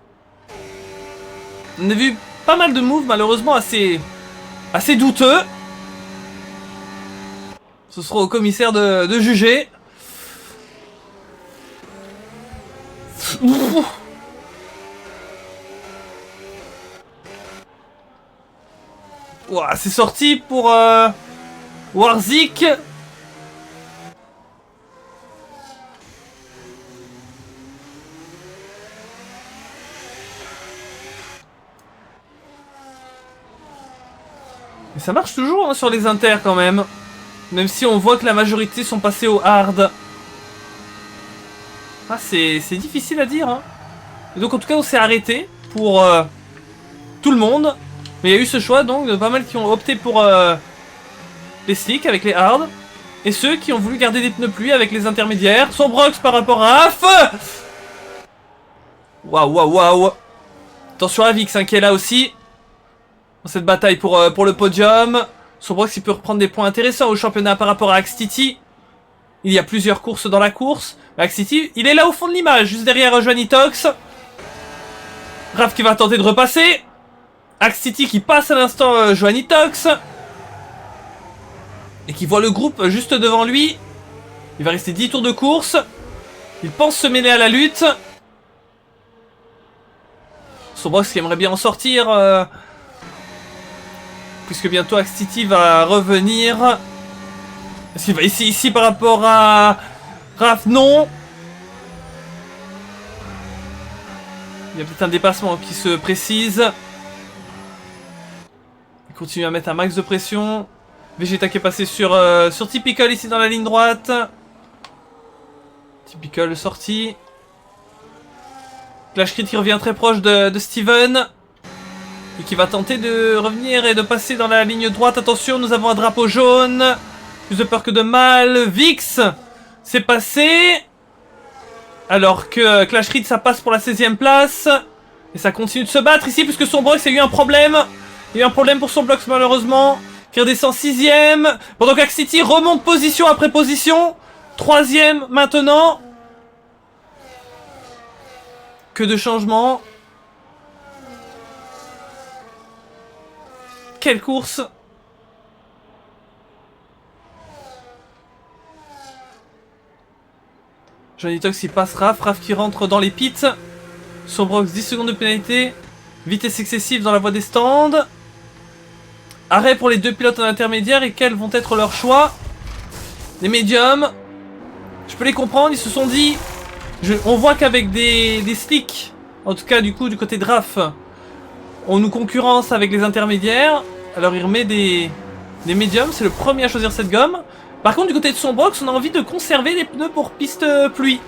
on a vu pas mal de moves malheureusement assez douteux. Ce sera au commissaire de juger. Ouh. Ouah, c'est sorti pour Warzik. Mais ça marche toujours hein, sur les inters quand même. Même si on voit que la majorité sont passés au hard. Ah, c'est difficile à dire. Hein. Et donc en tout cas on s'est arrêté pour tout le monde. Mais il y a eu ce choix donc de pas mal qui ont opté pour les slicks avec les hard. Et ceux qui ont voulu garder des pneus pluie avec les intermédiaires. Sombrox par rapport à Af. Waouh, waouh, waouh. Attention à Vix hein, qui est là aussi. dans cette bataille pour le podium. Sombrox, il peut reprendre des points intéressants au championnat par rapport à Axtiti. Il y a plusieurs courses dans la course. Axtiti, il est là au fond de l'image, juste derrière Joannitox. Raph qui va tenter de repasser. Axtiti qui passe à l'instant Joannitox. Et qui voit le groupe juste devant lui. Il va rester 10 tours de course. Il pense se mêler à la lutte. Sombrox qui aimerait bien en sortir. Puisque bientôt Axtiti va revenir. Est-ce qu'il va ici par rapport à Raph? Non. Il y a peut-être un dépassement qui se précise. Il continue à mettre un max de pression. Vegeta qui est passé sur Typical ici dans la ligne droite. Typical sorti. Clash Crit qui revient très proche de Steven. Et qui va tenter de revenir et de passer dans la ligne droite. Attention, nous avons un drapeau jaune. Plus de peur que de mal. Vix, c'est passé. Alors que Clash Crit, ça passe pour la 16e place. Et ça continue de se battre ici, puisque Sombrox a eu un problème. Il y a eu un problème pour Sombrox, malheureusement. Qui redescend 6ème. Pendant qu'Axtiti remonte position après position. 3ème maintenant. Que de changements. Quelle course! Joannitox qui passe Raph. Raph qui rentre dans les pits. Sombrox 10 secondes de pénalité. Vitesse excessive dans la voie des stands. Arrêt pour les deux pilotes en intermédiaire. Et quels vont être leurs choix? Les médiums. Je peux les comprendre. Ils se sont dit... on voit qu'avec des slicks, en tout cas du coup du côté de Raph, on nous concurrence avec les intermédiaires. Alors il remet des médiums. C'est le premier à choisir cette gomme. Par contre du côté de Sombrox, on a envie de conserver les pneus pour piste pluie.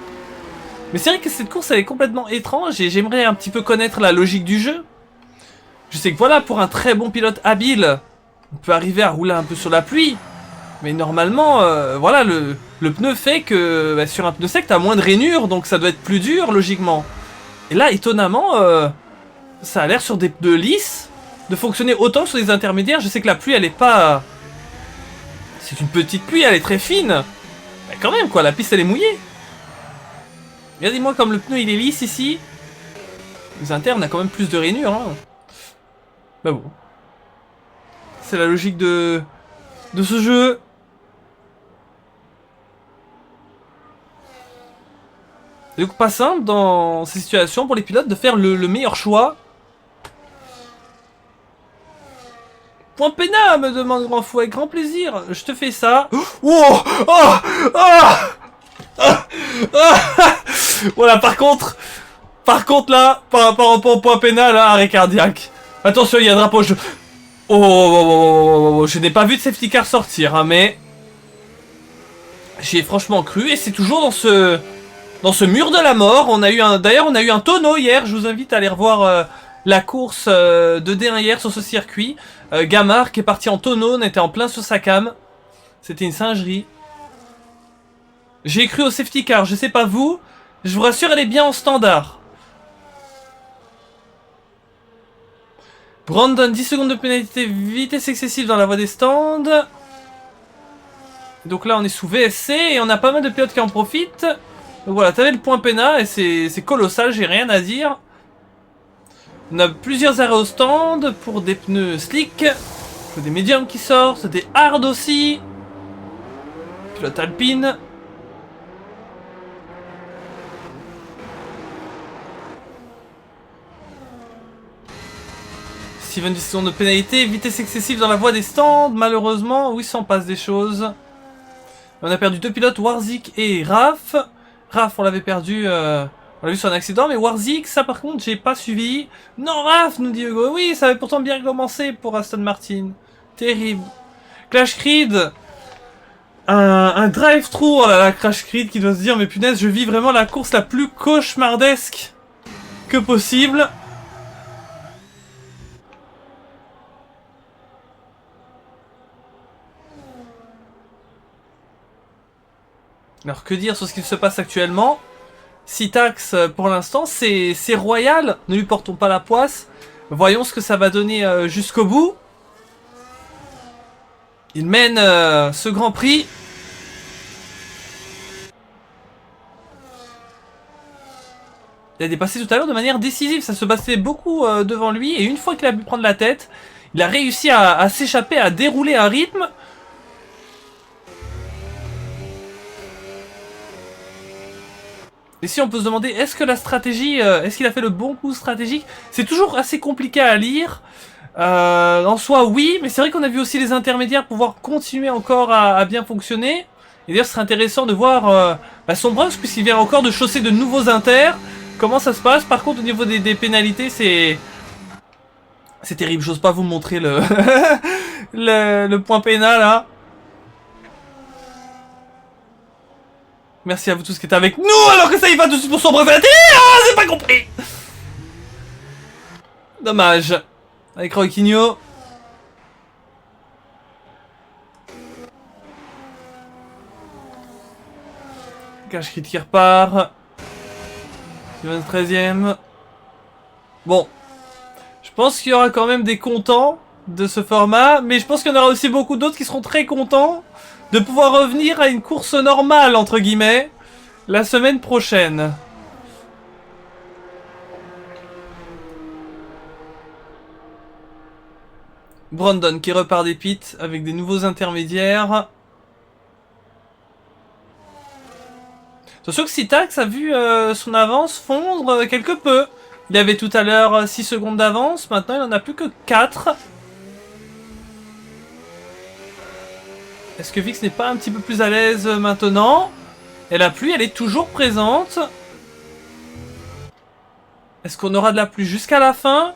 Mais c'est vrai que cette course elle est complètement étrange. Et j'aimerais un petit peu connaître la logique du jeu. Je sais que voilà, pour un très bon pilote habile, on peut arriver à rouler un peu sur la pluie. Mais normalement, voilà, le pneu fait que sur un pneu sec, t'as moins de rainures, donc ça doit être plus dur, logiquement. Et là, étonnamment, ça a l'air sur des pneus lisses de fonctionner autant que sur des intermédiaires. Je sais que la pluie, elle est pas... C'est une petite pluie, elle est très fine. Mais quand même, quoi, la piste, elle est mouillée. Regardez-moi comme le pneu, il est lisse ici. Les inter, on a quand même plus de rainures, hein. Bah bon. C'est la logique de ce jeu. C'est donc pas simple dans ces situations pour les pilotes de faire le meilleur choix. Point pénal, me demande Grand Fou, avec grand plaisir. Je te fais ça. Oh, oh, voilà, par contre là, par rapport au point pénal, là, arrêt cardiaque. Attention, il y a un drapeau. Je n'ai pas vu de safety car sortir, hein, mais j'y ai franchement cru. Et c'est toujours dans ce mur de la mort. D'ailleurs, on a eu un tonneau hier. Je vous invite à aller revoir la course de D1 hier sur ce circuit. Gamar qui est parti en tonneau, on était en plein sur sa cam. C'était une singerie. J'ai cru au safety car, je sais pas vous. Je vous rassure, elle est bien en standard. Brandon, 10 secondes de pénalité, vitesse excessive dans la voie des stands. Donc là, on est sous VSC et on a pas mal de pilotes qui en profitent. Donc voilà, t'avais le point pénal et c'est colossal, j'ai rien à dire. On a plusieurs arrêts au stand pour des pneus slick. Des médiums qui sortent, des hard aussi. Pilote alpine. Steven 10 secondes de pénalité, vitesse excessive dans la voie des stands. Malheureusement, oui, ça en passe des choses. On a perdu deux pilotes, Warzik et Raph. Raph, on l'avait perdu... On l'a vu sur un accident, mais Warzik, ça par contre, j'ai pas suivi. Non, Raph, nous dit Hugo. Oui, ça avait pourtant bien commencé pour Aston Martin. Terrible. Clash Creed. Un drive-thru. Oh là là, Clash Creed qui doit se dire, mais punaise, je vis vraiment la course la plus cauchemardesque que possible. Alors, que dire sur ce qui se passe actuellement? Citax, pour l'instant, c'est royal. Ne lui portons pas la poisse. Voyons ce que ça va donner jusqu'au bout. Il mène ce Grand Prix. Il a dépassé tout à l'heure de manière décisive. Ça se passait beaucoup devant lui. Et une fois qu'il a pu prendre la tête, il a réussi à s'échapper, à dérouler un rythme. Et si on peut se demander, est-ce que la stratégie, est-ce qu'il a fait le bon coup stratégique? C'est toujours assez compliqué à lire. En soi, oui, mais c'est vrai qu'on a vu aussi les intermédiaires pouvoir continuer encore à bien fonctionner. Et d'ailleurs, ce serait intéressant de voir son Bronx, puisqu'il vient encore de chausser de nouveaux inters. Comment ça se passe? Par contre, au niveau des pénalités, c'est terrible. J'ose pas vous montrer le le point pénal, hein. Merci à vous tous qui êtes avec nous, alors que ça y va tout de suite pour son brevet à la télé. Ah, j'ai pas compris. Dommage. Avec Roquinho. Cache crit qui repart. 13ème. Bon. Je pense qu'il y aura quand même des contents de ce format, mais je pense qu'il y en aura aussi beaucoup d'autres qui seront très contents de pouvoir revenir à une course normale, entre guillemets, la semaine prochaine. Brandon qui repart des pits avec des nouveaux intermédiaires. Attention que Sitax a vu son avance fondre quelque peu. Il avait tout à l'heure 6 secondes d'avance, maintenant il en a plus que 4. Est-ce que Vix n'est pas un petit peu plus à l'aise maintenant? Et la pluie, elle est toujours présente. Est-ce qu'on aura de la pluie jusqu'à la fin?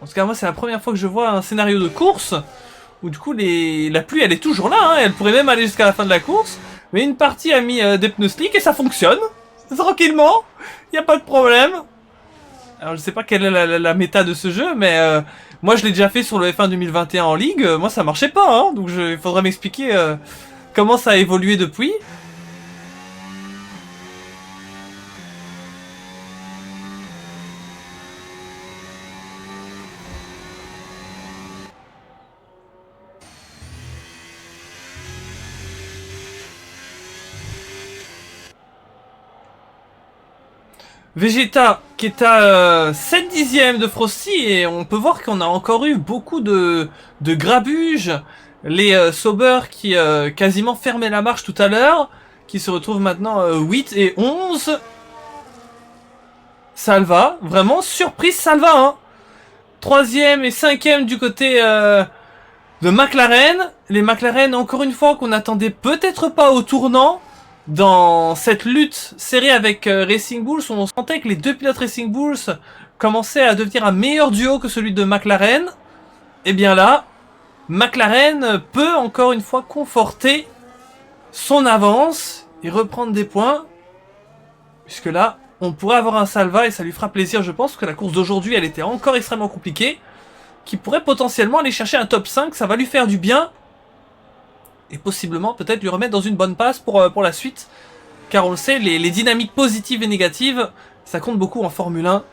En tout cas, moi, c'est la première fois que je vois un scénario de course où, du coup, la pluie, elle est toujours là. Hein, elle pourrait même aller jusqu'à la fin de la course. Mais une partie a mis des pneus slick et ça fonctionne. Tranquillement. Il n'y a pas de problème. Alors, je sais pas quelle est la méta de ce jeu, mais moi, je l'ai déjà fait sur le F1 2021 en ligue. Moi, ça marchait pas. Hein, donc, il faudrait m'expliquer comment ça a évolué depuis. Vegeta qui est à 7 dixièmes de Frosty et on peut voir qu'on a encore eu beaucoup de grabuge. Les Sauber qui quasiment fermaient la marche tout à l'heure, qui se retrouvent maintenant 8 et 11. Salva, vraiment surprise Salva, hein. 3ème et 5ème du côté de McLaren. Les McLaren, encore une fois, qu'on n'attendait peut-être pas au tournant. Dans cette lutte serrée avec Racing Bulls, on sentait que les deux pilotes Racing Bulls commençaient à devenir un meilleur duo que celui de McLaren. Et bien là, McLaren peut encore une fois conforter son avance et reprendre des points. Puisque là, on pourrait avoir un Salva et ça lui fera plaisir, je pense, parce que la course d'aujourd'hui, elle était encore extrêmement compliquée. Qui pourrait potentiellement aller chercher un top 5, ça va lui faire du bien. Et possiblement peut-être lui remettre dans une bonne passe pour la suite. Car on le sait, les dynamiques positives et négatives, ça compte beaucoup en Formule 1.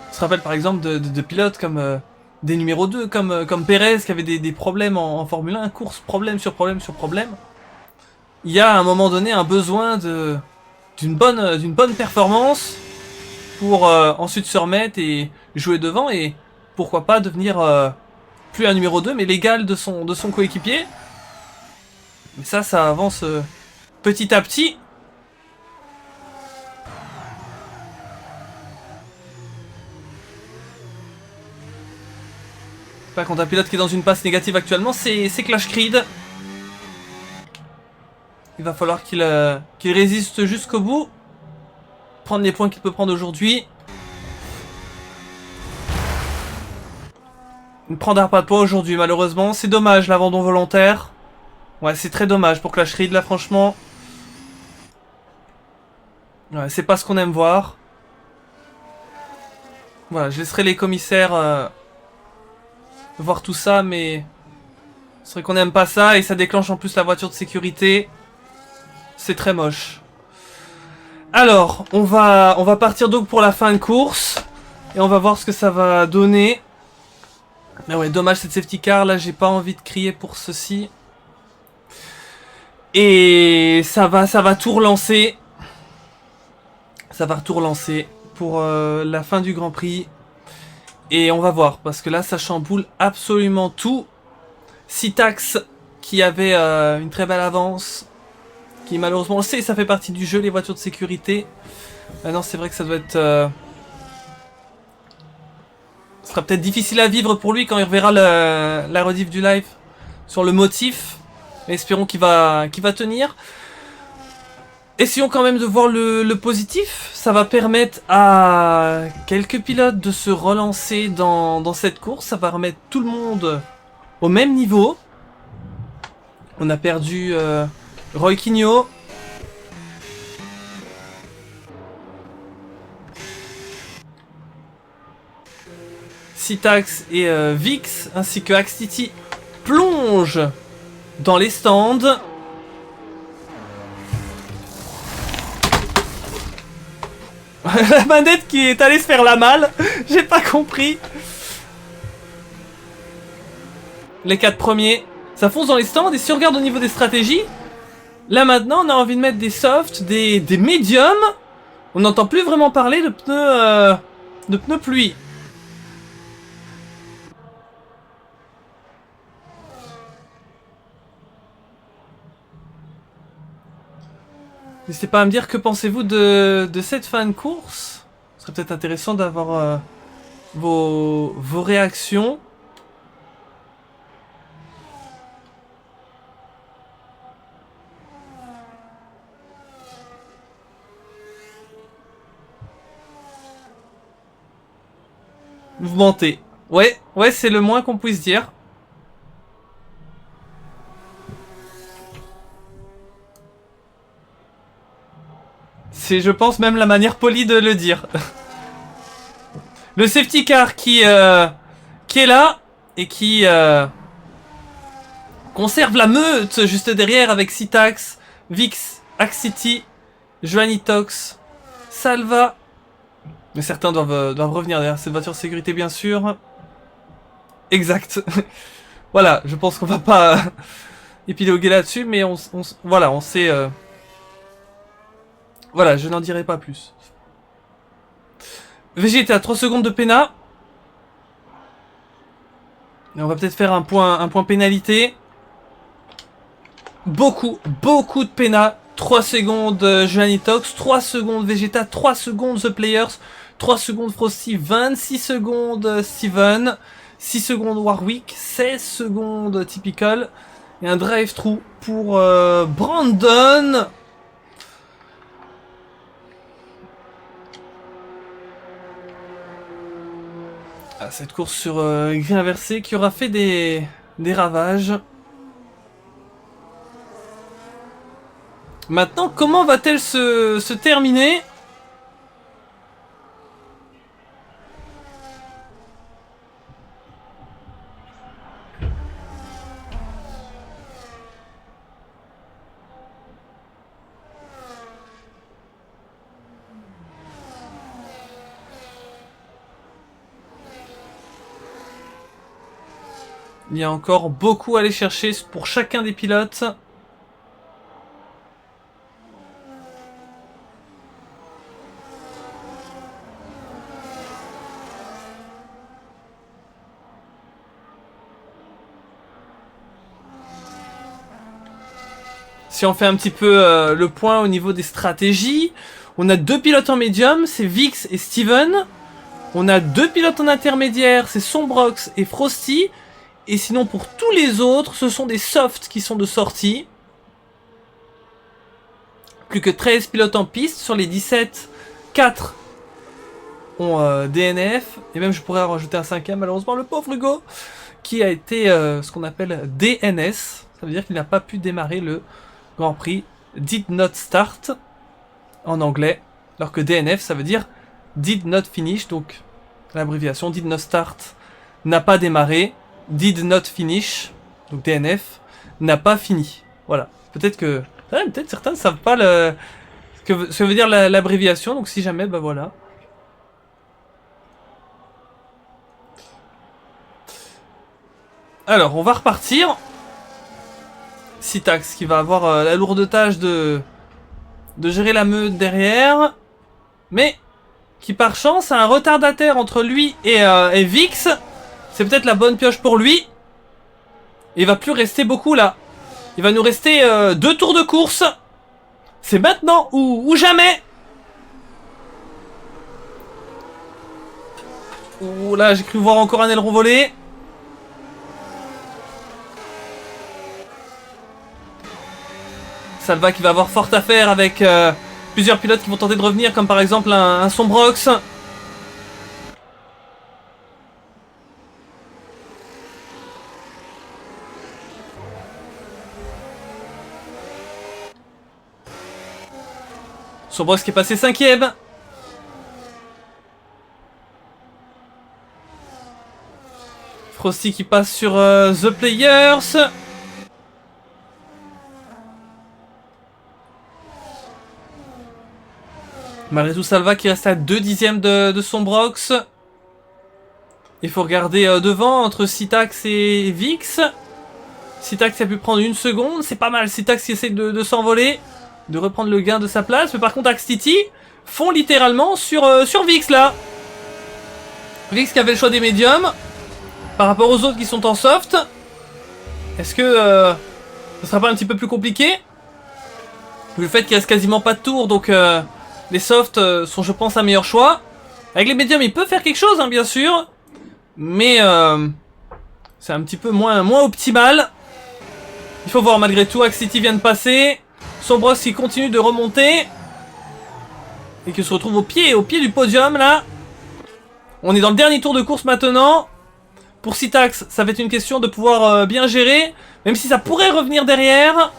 On se rappelle par exemple de pilotes comme des numéros 2, comme Perez qui avait des problèmes en Formule 1, course problème sur problème sur problème. Il y a à un moment donné un besoin d'une bonne performance pour ensuite se remettre et jouer devant et pourquoi pas devenir plus un numéro 2 mais l'égal de son coéquipier. Mais ça avance petit à petit. Pas contre un pilote qui est dans une passe négative actuellement, c'est Clash Creed. Il va falloir qu'il résiste jusqu'au bout. Prendre les points qu'il peut prendre aujourd'hui. Il ne prendra pas de points aujourd'hui malheureusement. C'est dommage l'abandon volontaire. Ouais, c'est très dommage pour Clash Creed là franchement. Ouais, c'est pas ce qu'on aime voir. Voilà, je laisserai les commissaires voir tout ça, mais c'est vrai qu'on n'aime pas ça et ça déclenche en plus la voiture de sécurité. C'est très moche. Alors, on va partir donc pour la fin de course. Et on va voir ce que ça va donner. Mais ouais, dommage cette safety car, là j'ai pas envie de crier pour ceci. Et ça va tout relancer. Ça va tout relancer pour la fin du Grand Prix. Et on va voir, parce que là ça chamboule absolument tout. Sitax qui avait une très belle avance, qui malheureusement on le sait, ça fait partie du jeu, les voitures de sécurité. Maintenant c'est vrai que ça doit être... ce sera peut-être difficile à vivre pour lui quand il reverra la rediff du live sur le motif. Mais espérons qu'il va tenir. Essayons quand même de voir le positif. Ça va permettre à quelques pilotes de se relancer dans cette course. Ça va remettre tout le monde au même niveau. On a perdu Roy Quigno. Sitax et Vix ainsi que Axtiti plongent dans les stands. La manette qui est allée se faire la malle, j'ai pas compris. Les 4 premiers, ça fonce dans les stands. Et si on regarde au niveau des stratégies, là maintenant on a envie de mettre des softs, des médiums. On n'entend plus vraiment parler de pneus pluie. N'hésitez pas à me dire que pensez-vous de cette fin de course. Ce serait peut-être intéressant d'avoir vos réactions. Vous mentez. Ouais, c'est le moins qu'on puisse dire. C'est, je pense, même la manière polie de le dire. Le safety car qui est là et qui conserve la meute juste derrière avec Sitax, Vix, Axity, Joannitox, Salva. Mais certains doivent revenir derrière cette voiture de sécurité, bien sûr. Exact. Voilà, je pense qu'on va pas épiloguer là-dessus, mais voilà, on sait... Voilà, je n'en dirai pas plus. VG était à 3 secondes de péna. Et on va peut-être faire un point pénalité. Beaucoup de péna. 3 secondes Joannitox, 3 secondes Vegeta, 3 secondes The Players, 3 secondes Frosty, 26 secondes Steven, 6 secondes Warwick, 16 secondes Typical. Et un drive-through pour Brandon. Cette course sur grille inversée qui aura fait des ravages. Maintenant, comment va-t-elle se terminer? Il y a encore beaucoup à aller chercher pour chacun des pilotes. Si on fait un petit peu le point au niveau des stratégies, on a 2 pilotes en médium, c'est Vix et Steven. On a 2 pilotes en intermédiaire, c'est Sombrox et Frosty. Et sinon pour tous les autres, ce sont des softs qui sont de sortie. Plus que 13 pilotes en piste sur les 17, 4 ont DNF. Et même je pourrais en rajouter un 5ème, malheureusement le pauvre Hugo, qui a été ce qu'on appelle DNS. Ça veut dire qu'il n'a pas pu démarrer le Grand Prix Did Not Start en anglais. Alors que DNF ça veut dire Did Not Finish, donc l'abréviation Did Not Start n'a pas démarré. Did not finish, donc DNF, n'a pas fini. Voilà. Peut-être que... peut-être certains ne savent pas ce que veut dire l'abréviation, donc si jamais, bah voilà. Alors, on va repartir. Citax qui va avoir la lourde tâche de gérer la meute derrière. Mais qui par chance a un retardataire entre lui et Vix. C'est peut-être la bonne pioche pour lui. Il va plus rester beaucoup là. Il va nous rester 2 tours de course. C'est maintenant ou jamais. Ouh là, j'ai cru voir encore un aileron volé. Salva qui va avoir fort à faire avec plusieurs pilotes qui vont tenter de revenir, comme par exemple un Sombrox. Sombrox qui est passé 5ème. Frosty qui passe sur The Players. Malgré tout, Salva qui reste à 2 dixièmes de Sombrox. Il faut regarder devant entre Citax et Vix. Citax a pu prendre 1 seconde, c'est pas mal. Citax qui essaie de s'envoler, de reprendre le gain de sa place. Mais par contre, Axtiti font littéralement sur Vix là. Vix qui avait le choix des médiums par rapport aux autres qui sont en soft. Est-ce que ce sera pas un petit peu plus compliqué? Vu le fait qu'il reste quasiment pas de tour, donc les softs sont, je pense, un meilleur choix. Avec les médiums, il peut faire quelque chose, hein, bien sûr. Mais c'est un petit peu moins optimal. Il faut voir malgré tout. Axtiti vient de passer. Sombrox qui continue de remonter. Et qui se retrouve au pied du podium, là. On est dans le dernier tour de course maintenant. Pour Citax, ça va être une question de pouvoir bien gérer. Même si ça pourrait revenir derrière.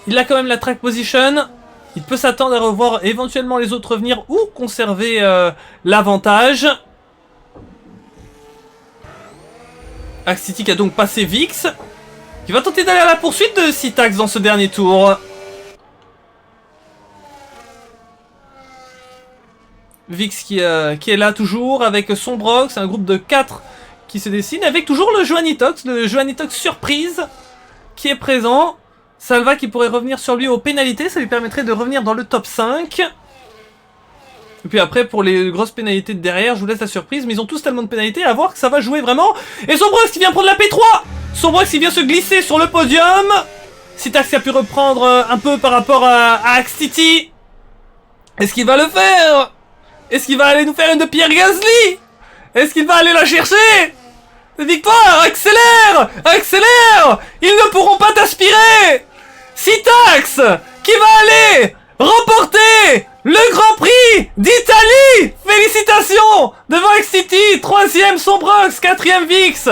Il a quand même la track position. Il peut s'attendre à revoir éventuellement les autres revenir ou conserver l'avantage. Axtiti qui a donc passé Vix. Qui va tenter d'aller à la poursuite de Citax dans ce dernier tour. Vix qui est là toujours avec Sombrox. Un groupe de 4 qui se dessine. Avec toujours le Joannitox surprise qui est présent. Salva qui pourrait revenir sur lui aux pénalités. Ça lui permettrait de revenir dans le top 5. Et puis après, pour les grosses pénalités de derrière, je vous laisse la surprise. Mais ils ont tous tellement de pénalités à voir que ça va jouer vraiment. Et Sombrox qui vient prendre la P3. Sombrox qui vient se glisser sur le podium. Citax a pu reprendre un peu par rapport à Axtiti. Est-ce qu'il va le faire? Est-ce qu'il va aller nous faire une de Pierre Gasly? Est-ce qu'il va aller la chercher? Victoire! Accélère! Accélère! Ils ne pourront pas t'aspirer! Citax qui va aller remporter le Grand Prix d'Italie! Félicitations! Devant Axtiti, 3ème Sombrox, 4ème Vix,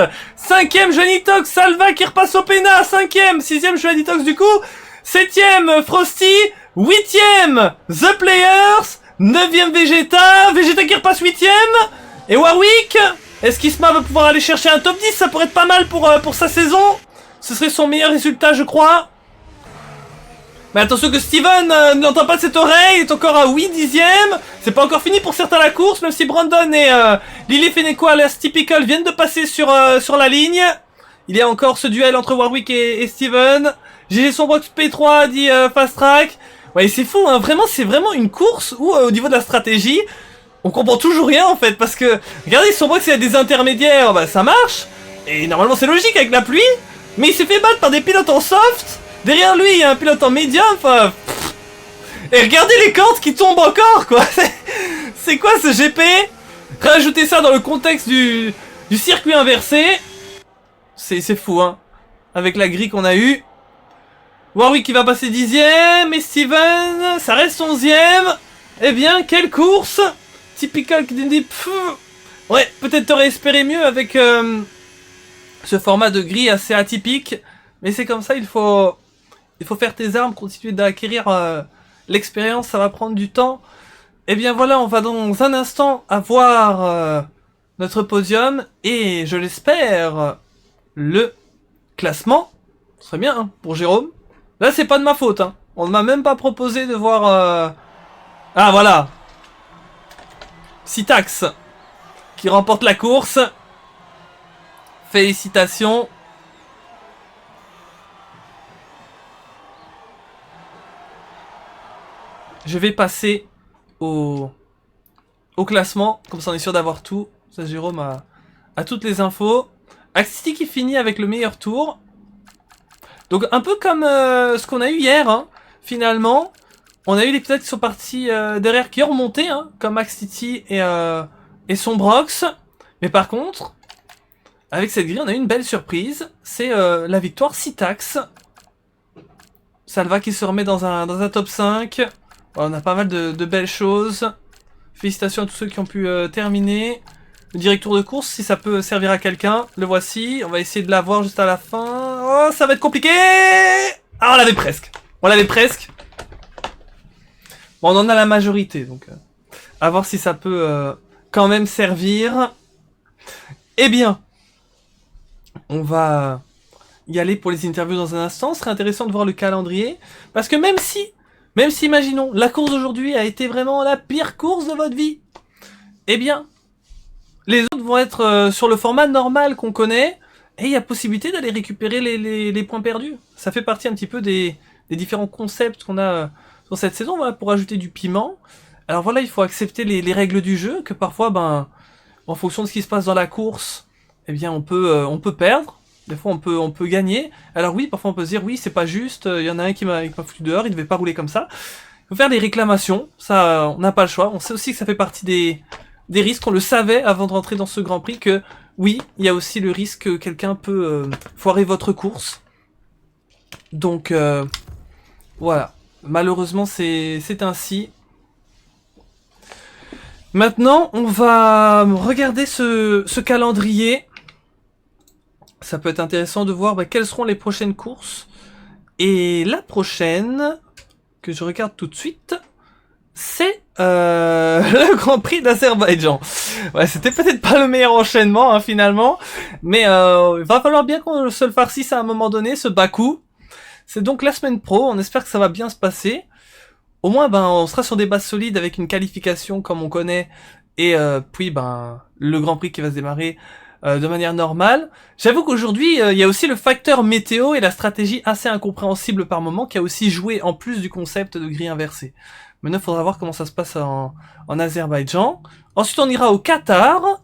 5ème Joannitox, Salva qui repasse au pénat, 5ème, 6ème Joannitox du coup, 7ème Frosty, 8ème The Players, 9ème Vegeta qui repasse 8ème, et Warwick, est-ce qu'Isma va pouvoir aller chercher un top 10? Ça pourrait être pas mal pour sa saison. Ce serait son meilleur résultat, je crois. Mais attention que Steven ne l'entend pas de cette oreille, il est encore à 8 dixièmes. C'est pas encore fini pour certains la course, même si Brandon et Lily Feneco alias Typical viennent de passer sur la ligne. Il y a encore ce duel entre Warwick et Steven. GG Sombrox P3 dit Fast Track. Ouais, c'est fou, hein. Vraiment, c'est vraiment une course où au niveau de la stratégie, on comprend toujours rien en fait, parce que regardez, Sombrox il y a des intermédiaires, bah ça marche. Et normalement c'est logique avec la pluie. Mais il s'est fait battre par des pilotes en soft. Derrière lui, il y a un pilote en médium, enfin... Et regardez les cordes qui tombent encore, quoi. C'est quoi ce GP? Rajoutez ça dans le contexte du circuit inversé. C'est fou, hein. Avec la grille qu'on a eue. Warwick qui va passer 10ème, et Steven, ça reste 11ème. Eh bien, quelle course! Typical qui dit... Ouais, peut-être t'aurais espéré mieux avec ce format de grille assez atypique. Mais c'est comme ça, il faut faire tes armes, continuer d'acquérir l'expérience, ça va prendre du temps. Et bien voilà, on va dans un instant avoir notre podium et, je l'espère, le classement. Ce serait bien, hein, pour Jérôme. Là, c'est pas de ma faute, hein. On ne m'a même pas proposé de voir... Ah, voilà. Citax qui remporte la course. Félicitations. je vais passer au classement, comme ça on est sûr d'avoir tout. Ça, Jérôme a toutes les infos. Axe City qui finit avec le meilleur tour. Donc un peu comme ce qu'on a eu hier, hein. Finalement, on a eu les pilotes qui sont partis derrière, qui ont remonté, hein, comme Axe City et Sombrox. Mais par contre, avec cette grille, on a eu une belle surprise. C'est la victoire Citax. Salva qui se remet dans un top 5. Voilà, on a pas mal de belles choses. Félicitations à tous ceux qui ont pu terminer. Le directeur de course, si ça peut servir à quelqu'un, le voici. On va essayer de l'avoir juste à la fin. Oh, ça va être compliqué. Ah, on l'avait presque. On l'avait presque. Bon, on en a la majorité, donc à voir si ça peut quand même servir. Eh bien, on va y aller pour les interviews dans un instant. Ce serait intéressant de voir le calendrier. Parce que même si, imaginons, la course d'aujourd'hui a été vraiment la pire course de votre vie, eh bien, les autres vont être sur le format normal qu'on connaît. Et il y a possibilité d'aller récupérer les points perdus. Ça fait partie un petit peu des différents concepts qu'on a sur cette saison, voilà, pour ajouter du piment. Alors voilà, il faut accepter les règles du jeu, que parfois, ben, en fonction de ce qui se passe dans la course, eh bien, on peut perdre. Des fois, on peut gagner. Alors oui, parfois, on peut se dire, oui, c'est pas juste, il y en a un qui m'a foutu dehors, il devait pas rouler comme ça. Il faut faire des réclamations, ça, on n'a pas le choix. On sait aussi que ça fait partie des risques, on le savait avant de rentrer dans ce Grand Prix, que oui, il y a aussi le risque que quelqu'un peut foirer votre course. Donc, voilà. Malheureusement, c'est ainsi. Maintenant, on va regarder ce calendrier. Ça peut être intéressant de voir quelles seront les prochaines courses. Et la prochaine, que je regarde tout de suite, c'est le Grand Prix d'Azerbaïdjan. Ouais, c'était peut-être pas le meilleur enchaînement, hein, finalement. Mais il va falloir bien qu'on se le farcisse à un moment donné, ce Bakou. C'est donc la semaine pro, on espère que ça va bien se passer. Au moins, on sera sur des bases solides avec une qualification comme on connaît. Et puis, le Grand Prix qui va se démarrer de manière normale. J'avoue qu'aujourd'hui, il y a aussi le facteur météo et la stratégie assez incompréhensible par moment qui a aussi joué en plus du concept de grille inversée. Maintenant, il faudra voir comment ça se passe en Azerbaïdjan. Ensuite, on ira au Qatar.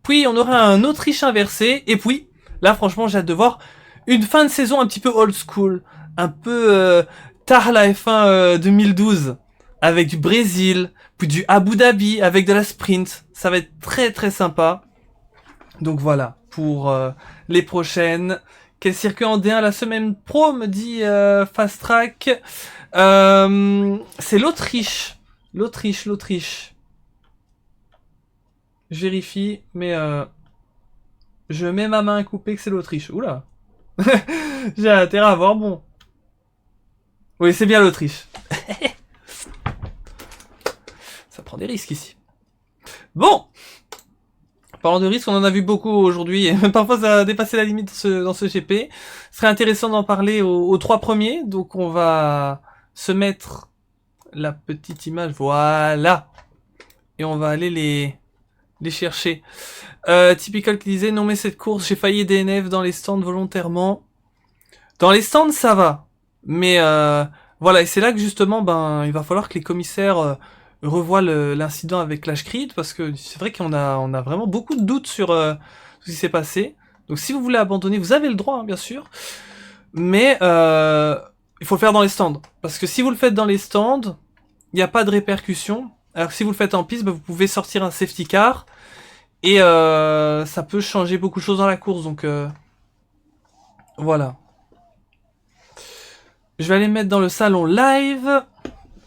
Puis, on aura un Autriche inversé. Et puis, là, franchement, j'ai hâte de voir une fin de saison un petit peu old school. Un peu tard la F1 2012. Avec du Brésil. Puis du Abu Dhabi avec de la sprint. Ça va être très très sympa. Donc voilà, pour les prochaines. Quel circuit en D1 la semaine pro, me dit Fast Track. C'est l'Autriche. L'Autriche. Je vérifie, mais je mets ma main à couper que c'est l'Autriche. Oula. J'ai intérêt à voir bon. Oui, c'est bien l'Autriche. Ça prend des risques ici. Bon. Parlant de risques, on en a vu beaucoup aujourd'hui, et parfois ça a dépassé la limite dans ce GP. Ce serait intéressant d'en parler aux 3 premiers, donc on va se mettre la petite image, voilà. Et on va aller les chercher. Typical qui disait, non mais cette course, j'ai failli DNF dans les stands volontairement. Dans les stands, ça va. Mais voilà, et c'est là que justement, il va falloir que les commissaires revoient l'incident avec Clash Creed, parce que c'est vrai qu'on a vraiment beaucoup de doutes sur ce qui s'est passé. Donc si vous voulez abandonner, vous avez le droit, hein, bien sûr. Mais il faut le faire dans les stands. Parce que si vous le faites dans les stands, il n'y a pas de répercussions. Alors que si vous le faites en piste, vous pouvez sortir un safety car. Et ça peut changer beaucoup de choses dans la course. Donc voilà. Je vais aller me mettre dans le salon live.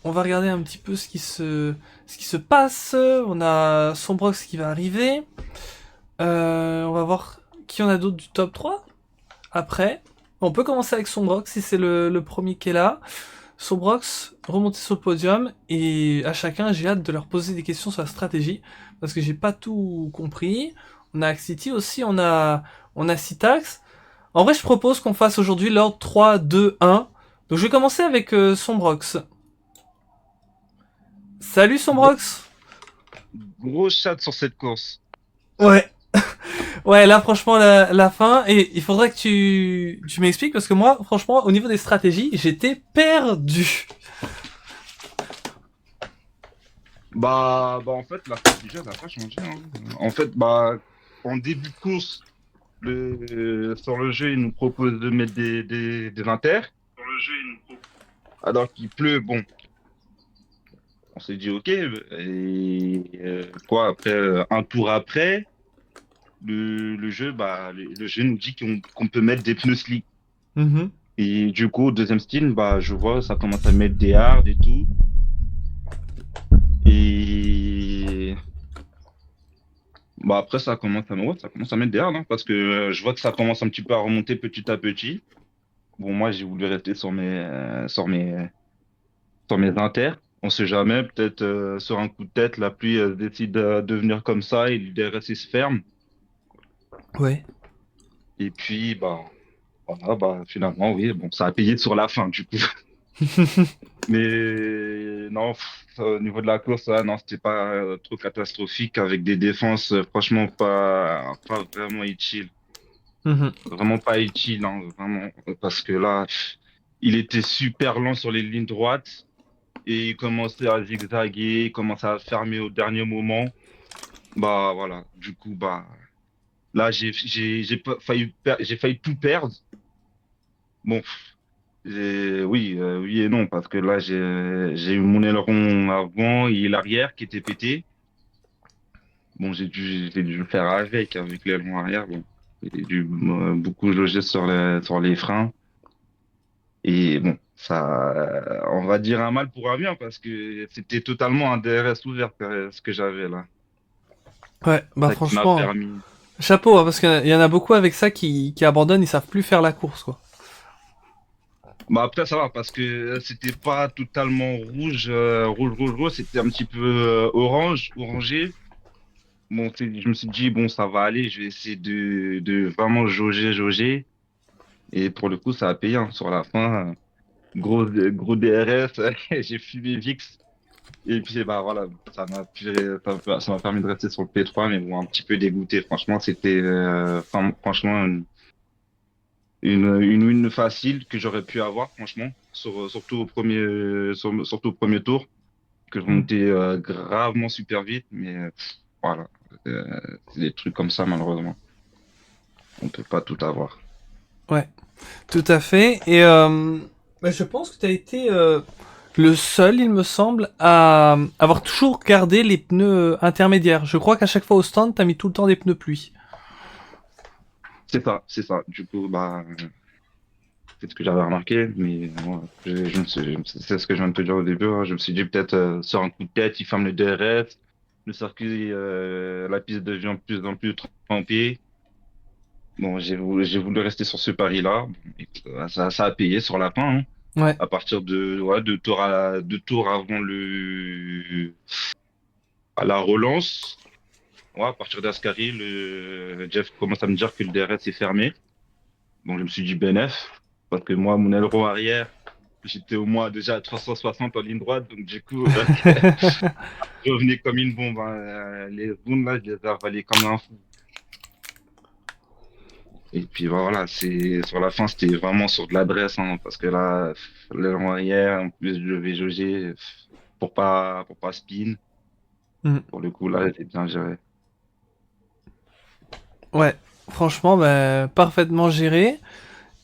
On va regarder un petit peu ce qui se passe. On a Sombrox qui va arriver. On va voir qui en a d'autres du top 3. Après, on peut commencer avec Sombrox si c'est le premier qui est là. Sombrox, remonter sur le podium. Et à chacun, j'ai hâte de leur poser des questions sur la stratégie. Parce que j'ai pas tout compris. On a Axity aussi, on a Citax. En vrai, je propose qu'on fasse aujourd'hui l'ordre 3, 2, 1. Donc je vais commencer avec Sombrox. Salut Sombrox. Gros chat sur cette course. Ouais. Ouais, là franchement la fin, et il faudrait que tu m'expliques, parce que moi franchement au niveau des stratégies j'étais perdu. En fait, la course du jeu, ça n'a pas changé, hein. En fait, en début de course, sur le jeu, il nous propose de mettre des inters. Alors qu'il pleut, bon, on s'est dit OK. Et quoi, après, un tour après, le jeu, le jeu nous dit qu'on peut mettre des pneus slick. Mhm. Et du coup, au deuxième style, je vois, ça commence à mettre des hards et tout. Et après, ouais, ça commence à mettre des hards, hein, parce que je vois que ça commence un petit peu à remonter petit à petit. Bon, moi, j'ai voulu rester sur mes inters. On sait jamais, peut-être sur un coup de tête, la pluie décide de venir comme ça et le DRS il se ferme. Ouais. Et puis, voilà, finalement, oui, bon, ça a payé sur la fin, du coup. Mais non, au niveau de la course, non, c'était pas trop catastrophique avec des défenses, franchement, pas vraiment utile. Mhm. Vraiment pas utile, hein, vraiment. Parce que là, il était super lent sur les lignes droites et il commençait à zigzaguer, il commençait à fermer au dernier moment. Voilà, du coup, là, j'ai pas j'ai failli tout perdre. Bon, oui et non, parce que là, j'ai eu mon aileron avant et l'arrière qui était pété. Bon, j'ai dû le faire avec l'aileron arrière. Bon, j'ai dû beaucoup loger sur les freins. Et bon, on va dire un mal pour un bien, parce que c'était totalement un DRS ouvert, ce que j'avais là. Ouais, bah Ça qui m'a franchement, permis. chapeau, hein, parce qu'il y en a beaucoup avec ça qui abandonnent, ils savent plus faire la course, quoi. Après, ça va, parce que c'était pas totalement rouge, rouge, c'était un petit peu orangé. Bon, je me suis dit, bon, ça va aller, je vais essayer de vraiment jauger. Et pour le coup, ça a payé, hein, sur la fin. Gros DRS, j'ai fumé VIX. Et puis, voilà, ça m'a permis de rester sur le P3, mais bon, un petit peu dégoûté. Franchement, c'était, franchement, une win facile que j'aurais pu avoir, franchement, surtout au premier tour, que je Mm. montais gravement super vite, mais voilà, c'est des trucs comme ça, malheureusement. On peut pas tout avoir. Ouais, tout à fait. Et bah, je pense que tu as été le seul, il me semble, à avoir toujours gardé les pneus intermédiaires. Je crois qu'à chaque fois au stand, t'as mis tout le temps des pneus pluie. C'est ça. Du coup, c'est ce que j'avais remarqué, mais c'est ce que je viens de te dire au début, hein. Je me suis dit peut-être sur un coup de tête, il ferme le DRS, le circuit, la piste devient de plus en plus trempée. Bon, j'ai voulu rester sur ce pari-là. Bon, et puis, ça a payé sur la fin, hein. Ouais. À partir ouais, deux tours avant à la relance, ouais, à partir d'Ascari, le Jeff commence à me dire que le DRS est fermé. Donc je me suis dit BNF, parce que moi, mon aileron arrière, j'étais au moins déjà à 360 en ligne droite, donc du coup, je revenais comme une bombe, hein. Les zones là, je les ai avalées comme un fou. Et puis voilà, sur la fin, c'était vraiment sur de l'adresse, hein, parce que là, l'aileron arrière, en plus, je vais jauger pour pas spin. Mm. Pour le coup, là, j'ai bien géré. Ouais, franchement, bah, parfaitement géré.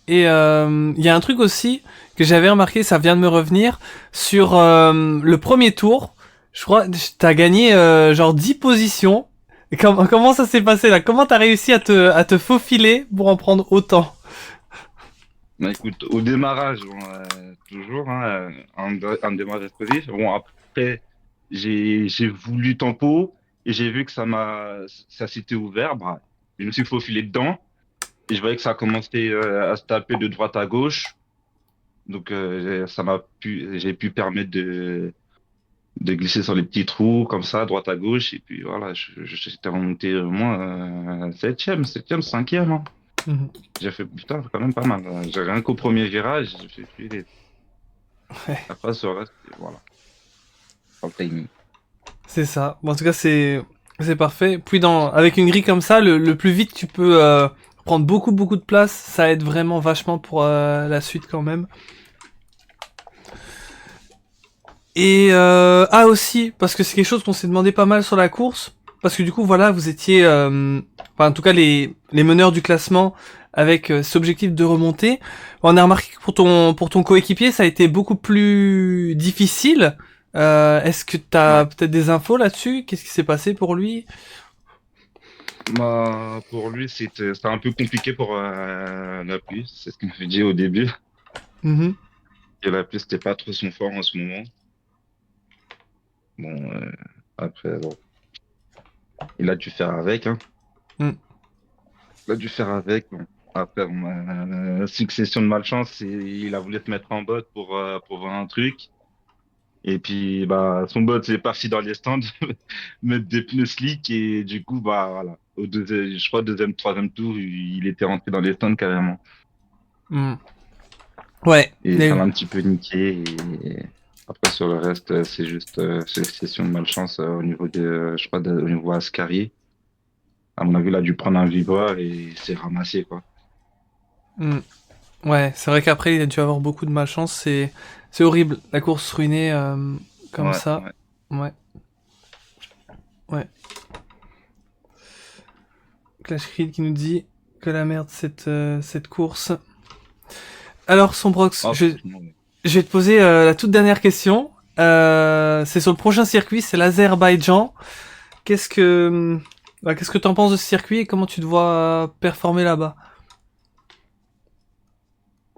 Et il y a un truc aussi que j'avais remarqué, ça vient de me revenir, sur le premier tour. Je crois que t'as gagné genre 10 positions. Et comment ça s'est passé là? Comment t'as réussi à te faufiler pour en prendre autant? Écoute, au démarrage, bon, toujours, hein, un démarrage explosif. Bon, après, j'ai voulu tempo et j'ai vu que ça s'était ouvert. Je me suis faufilé dedans et je voyais que ça commençait à se taper de droite à gauche. Donc, j'ai pu permettre de glisser sur les petits trous comme ça, droite à gauche. Et puis voilà, j'étais remonté au moins septième, cinquième, hein. Mhm. J'ai fait, putain, c'est quand même pas mal. J'ai rien qu'au premier virage, j'ai fait filer. Ouais, Après, sur le reste, voilà, dans le timing. c'est ça. Bon, en tout cas, c'est parfait. Puis avec une grille comme ça, le plus vite tu peux prendre beaucoup de place, ça aide vraiment vachement pour la suite quand même. Et aussi, parce que c'est quelque chose qu'on s'est demandé pas mal sur la course, parce que du coup, voilà, vous étiez, enfin, en tout cas, les meneurs du classement avec cet objectif de remonter. On a remarqué que pour ton coéquipier, ça a été beaucoup plus difficile. Est-ce que t'as Ouais. peut-être des infos là-dessus? Qu'est-ce qui s'est passé pour lui? Bah, pour lui, c'était un peu compliqué pour la pluie. C'est ce qu'il m'avait dit au début. Mhm. Et la pluie, c'était pas trop son fort en ce moment. Bon, après, bon, il a dû faire avec, hein. Mm. Il a dû faire avec. Bon. Après, bon, succession de malchance, et il a voulu se mettre en botte pour voir un truc. Et puis, bah, son bot est parti dans les stands, mettre des pneus slick, et du coup, bah, voilà. Je crois, deuxième, troisième tour, il était rentré dans les stands carrément. Mm. Ouais. Et ça l'a un petit peu niqué. Et après, sur le reste, c'est juste succession de malchance au niveau je crois, au niveau Ascari. À mon avis, il a dû prendre un vibreur et il s'est ramassé, quoi. Mm. Ouais, c'est vrai qu'après, il a dû avoir beaucoup de malchance. C'est horrible, la course ruinée comme Ouais, ça. ouais. Ouais, ouais. Clash Creed qui nous dit que la merde cette course. Alors Sombrox, Ah, franchement, ouais. je vais te poser la toute dernière question. C'est sur le prochain circuit, c'est l'Azerbaïdjan. Qu'est-ce que qu'est-ce que t'en penses de ce circuit et comment tu te vois performer là-bas?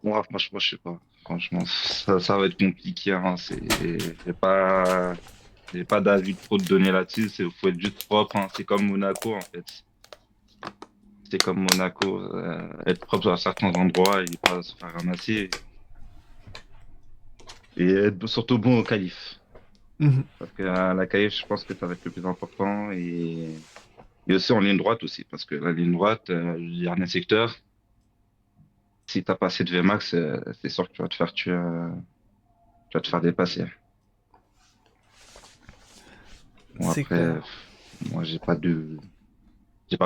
Ouais, franchement, je sais pas. Franchement, ça va être compliqué, hein. J'ai pas d'avis trop de donner là-dessus. Faut être juste propre, hein. C'est comme Monaco, en fait. C'est comme Monaco, être propre à certains endroits et pas se faire ramasser. Et être surtout bon au qualif. Mhm. Parce que la qualif, je pense que ça va être le plus important. Et aussi en ligne droite aussi. Parce que la ligne droite, le dernier secteur, si t'as pas assez de VMAX, c'est sûr que tu vas te faire tuer, tu vas te faire dépasser. Bon, C'est après, clair. moi, j'ai pas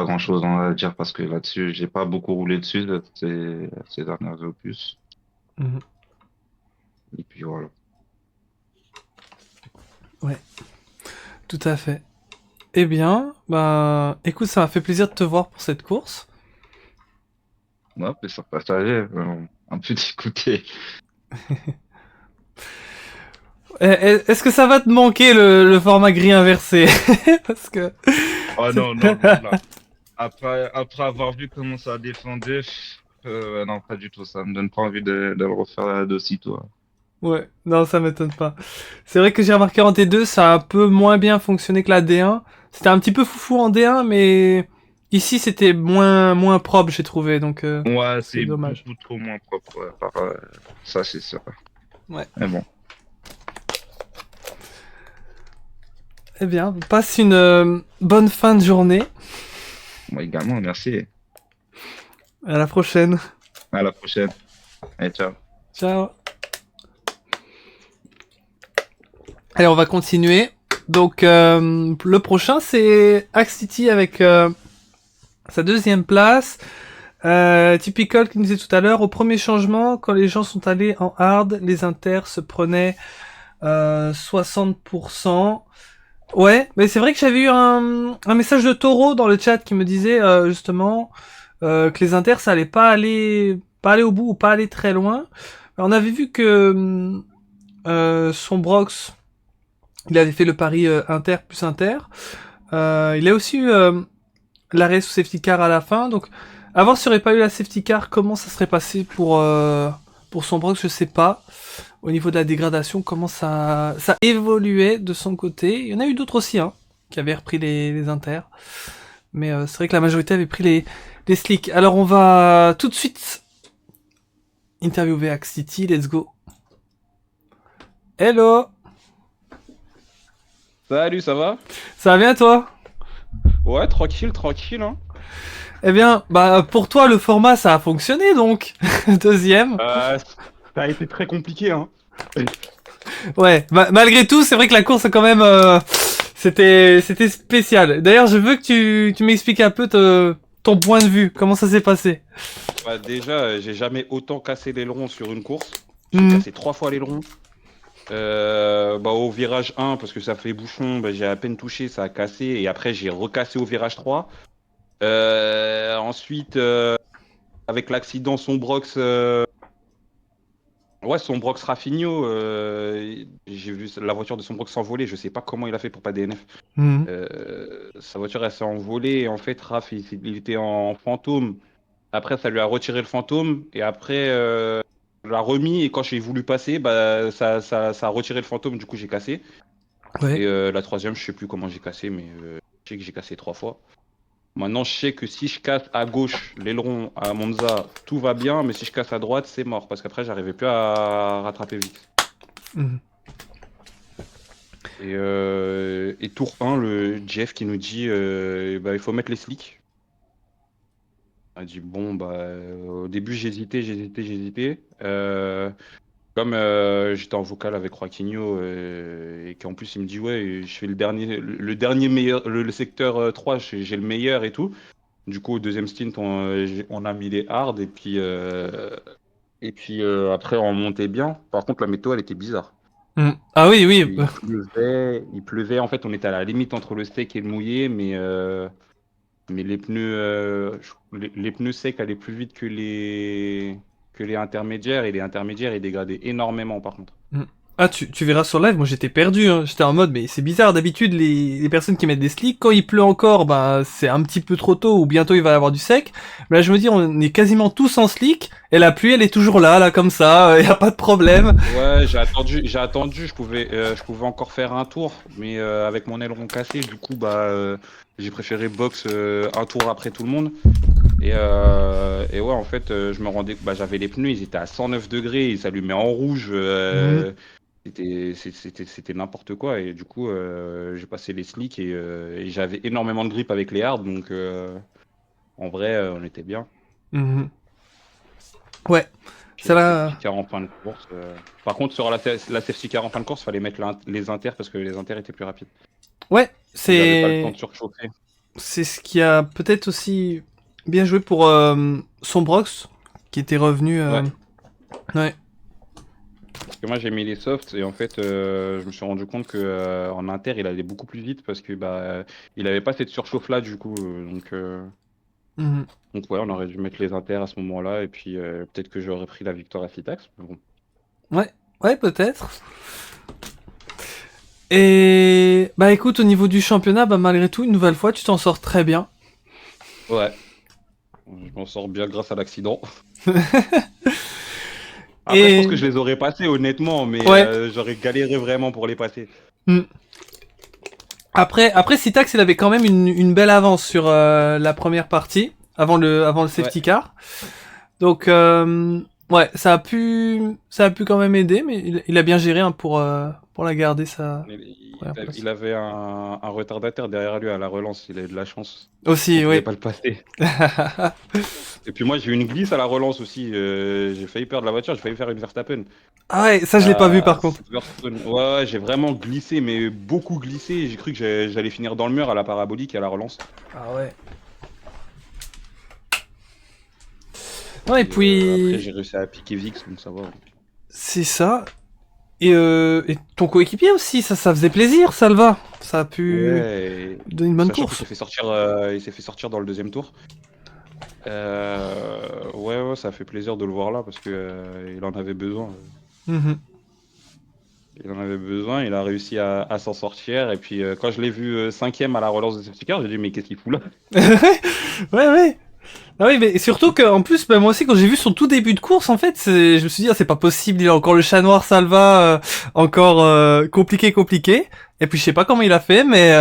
grand-chose à dire parce que là-dessus, j'ai pas beaucoup roulé dessus ces dernières opus. Mhm. Et puis voilà. Ouais, tout à fait. Eh bien, bah, écoute, ça m'a fait plaisir de te voir pour cette course. Ouais, plaisir partagé. Un petit côté. Est-ce que ça va te manquer le format gris inversé? Parce que Oh non, non, non, là. Après avoir vu comment ça a défendu, non, pas du tout. Ça me donne pas envie de le refaire d'aussitôt, hein. ouais, non, ça m'étonne pas. C'est vrai que j'ai remarqué en D2, ça a un peu moins bien fonctionné que la D1. C'était un petit peu foufou en D1, mais ici c'était moins propre, j'ai trouvé, donc Ouais, c'est c'est dommage. beaucoup trop moins propre, ouais, ça, c'est sûr. Ouais. Mais bon, Eh bien, passe une bonne fin de journée. moi également, merci. À la prochaine. À la prochaine. Allez, ciao. Ciao. Allez, on va continuer. Donc, le prochain, c'est Axe City avec sa deuxième place. Typical qui nous disait tout à l'heure, au premier changement, quand les gens sont allés en hard, les inters se prenaient 60%. Ouais, mais c'est vrai que j'avais eu un message de Taureau dans le chat qui me disait justement que les inters ça allait pas aller au bout ou pas aller très loin. On avait vu que son Brox, il avait fait le pari inter plus inter. Il a aussi eu l'arrêt sous safety car à la fin, donc à voir s'il n'y aurait pas eu la safety car, comment ça serait passé pour son Brox, je sais pas. Au niveau de la dégradation, comment ça évoluait de son côté. Il y en a eu d'autres aussi, hein, qui avaient repris les inters. Mais c'est vrai que la majorité avait pris les slicks. Alors on va tout de suite interviewer Axe City, let's go. Hello. Salut, ça va? Ça va bien toi? Ouais, tranquille, tranquille, hein. Eh bien, bah pour toi le format ça a fonctionné donc. Deuxième. Ça a été très compliqué, hein. Ouais, malgré tout, c'est vrai que la course quand même c'était spécial. D'ailleurs, je veux que tu m'expliques un peu ton point de vue, comment ça s'est passé. Bah, déjà, j'ai jamais autant cassé l'aileron sur une course. J'ai Hmm. cassé 3 fois l'aileron. Au virage 1, parce que ça fait bouchon, j'ai à peine touché, ça a cassé. Et après, j'ai recassé au virage 3. Ensuite, avec l'accident Sombrox, Sombrox Raffinio, j'ai vu la voiture de Sombrox s'envoler. Je sais pas comment il a fait pour pas DNF. Mhm. Sa voiture, elle s'est envolée. Et en fait, Raf, il était en fantôme. Après, ça lui a retiré le fantôme. Et après, l'a remis. Et quand j'ai voulu passer, ça a retiré le fantôme. Du coup, j'ai cassé. Ouais. Et la troisième, je sais plus comment j'ai cassé, mais je sais que j'ai cassé 3 fois. Maintenant, je sais que si je casse à gauche l'aileron à Monza, tout va bien, mais si je casse à droite, c'est mort. Parce qu'après, j'arrivais plus à rattraper vite. Mhm. Et tour 1, le Jeff qui nous dit il faut mettre les slicks. On a dit bon, au début, j'hésitais. Comme j'étais en vocal avec Joaquinho et qu'en plus il me dit ouais, je fais le dernier meilleur, le secteur 3, j'ai le meilleur et tout. Du coup, au deuxième stint, on a mis les hard et puis après on montait bien. Par contre, la météo elle était bizarre. Mhm. Ah oui, oui. Il pleuvait. En fait, on était à la limite entre le sec et le mouillé, mais les pneus secs allaient plus vite que les intermédiaires et les intermédiaires ils dégradaient énormément par contre. Mhm. Ah, tu verras sur live, moi j'étais perdu, hein. J'étais en mode, mais c'est bizarre, d'habitude les personnes qui mettent des slicks, quand il pleut encore, bah c'est un petit peu trop tôt, ou bientôt il va y avoir du sec. Mais là je me dis, on est quasiment tous en slick, et la pluie elle est toujours là comme ça, y a pas de problème. Ouais, j'ai attendu, je pouvais encore faire un tour, mais avec mon aileron cassé, du coup, j'ai préféré box un tour après tout le monde. Et ouais, en fait, je me rendais, j'avais les pneus, ils étaient à 109 degrés, ils s'allumaient en rouge, Mhm. c'était n'importe quoi. Et du coup, j'ai passé les slicks et j'avais énormément de grip avec les hards, donc en vrai, on était bien. Mhm. Ouais, Puis c'est la là. safety car en fin de course. Par contre, sur la safety car en fin de course, fallait mettre les inters parce que les inters étaient plus rapides. Ouais, Ils n'avaient pas le temps de c'est surchauffer. c'est ce qui a peut-être aussi bien joué pour Sombrox, qui était revenu. Ouais. Ouais. Parce que moi, j'ai mis les softs et en fait, je me suis rendu compte que en inter, il allait beaucoup plus vite parce que il avait pas cette surchauffe là du coup. Mhm. Donc ouais, on aurait dû mettre les inters à ce moment-là et puis peut-être que j'aurais pris la victoire à Fitax. Mais bon. Ouais, ouais, peut-être. Et bah écoute, au niveau du championnat, bah malgré tout, une nouvelle fois, tu t'en sors très bien. Ouais, je m'en sors bien grâce à l'accident. Après, je pense que Et je les aurais passés honnêtement, mais ouais. j'aurais galéré vraiment pour les passer. Hmm. Après, Sitax, il avait quand même une belle avance sur la première partie, avant le Ouais. safety car. Donc, ouais, ça a pu quand même aider, mais il a bien géré hein, pour la garder sa Il, première il place. il avait un retardataire derrière lui à la relance, il a eu de la chance. On Aussi, pouvait oui. pas le passer. Et puis moi j'ai eu une glisse à la relance aussi. J'ai failli perdre la voiture, j'ai failli faire une Verstappen. Ah ouais, ça je l'ai pas vu par contre. Cette Verstappen, ouais, j'ai vraiment glissé, mais beaucoup glissé. J'ai cru que j'allais finir dans le mur à la parabolique et à la relance. Ah ouais. Ouais, et Après puis j'ai réussi à piquer Vix, donc ça va. c'est ça. Et ton coéquipier aussi, ça faisait plaisir, Salva. Ça a pu Ouais, donner une bonne sachant qu'il course. s'est fait sortir dans le deuxième tour. Ouais, ouais, ça fait plaisir de le voir là parce que il en avait besoin. Mhm. Il en avait besoin, il a réussi à s'en sortir. Et puis quand je l'ai vu cinquième à la relance de safety car, j'ai dit mais qu'est-ce qu'il fout là? Ouais, ouais. Ah oui, mais surtout qu'en plus, bah, moi aussi, quand j'ai vu son tout début de course, en fait, je me suis dit, ah, c'est pas possible, il a encore le chat noir Salva, encore compliqué, compliqué. Et puis, je sais pas comment il a fait, mais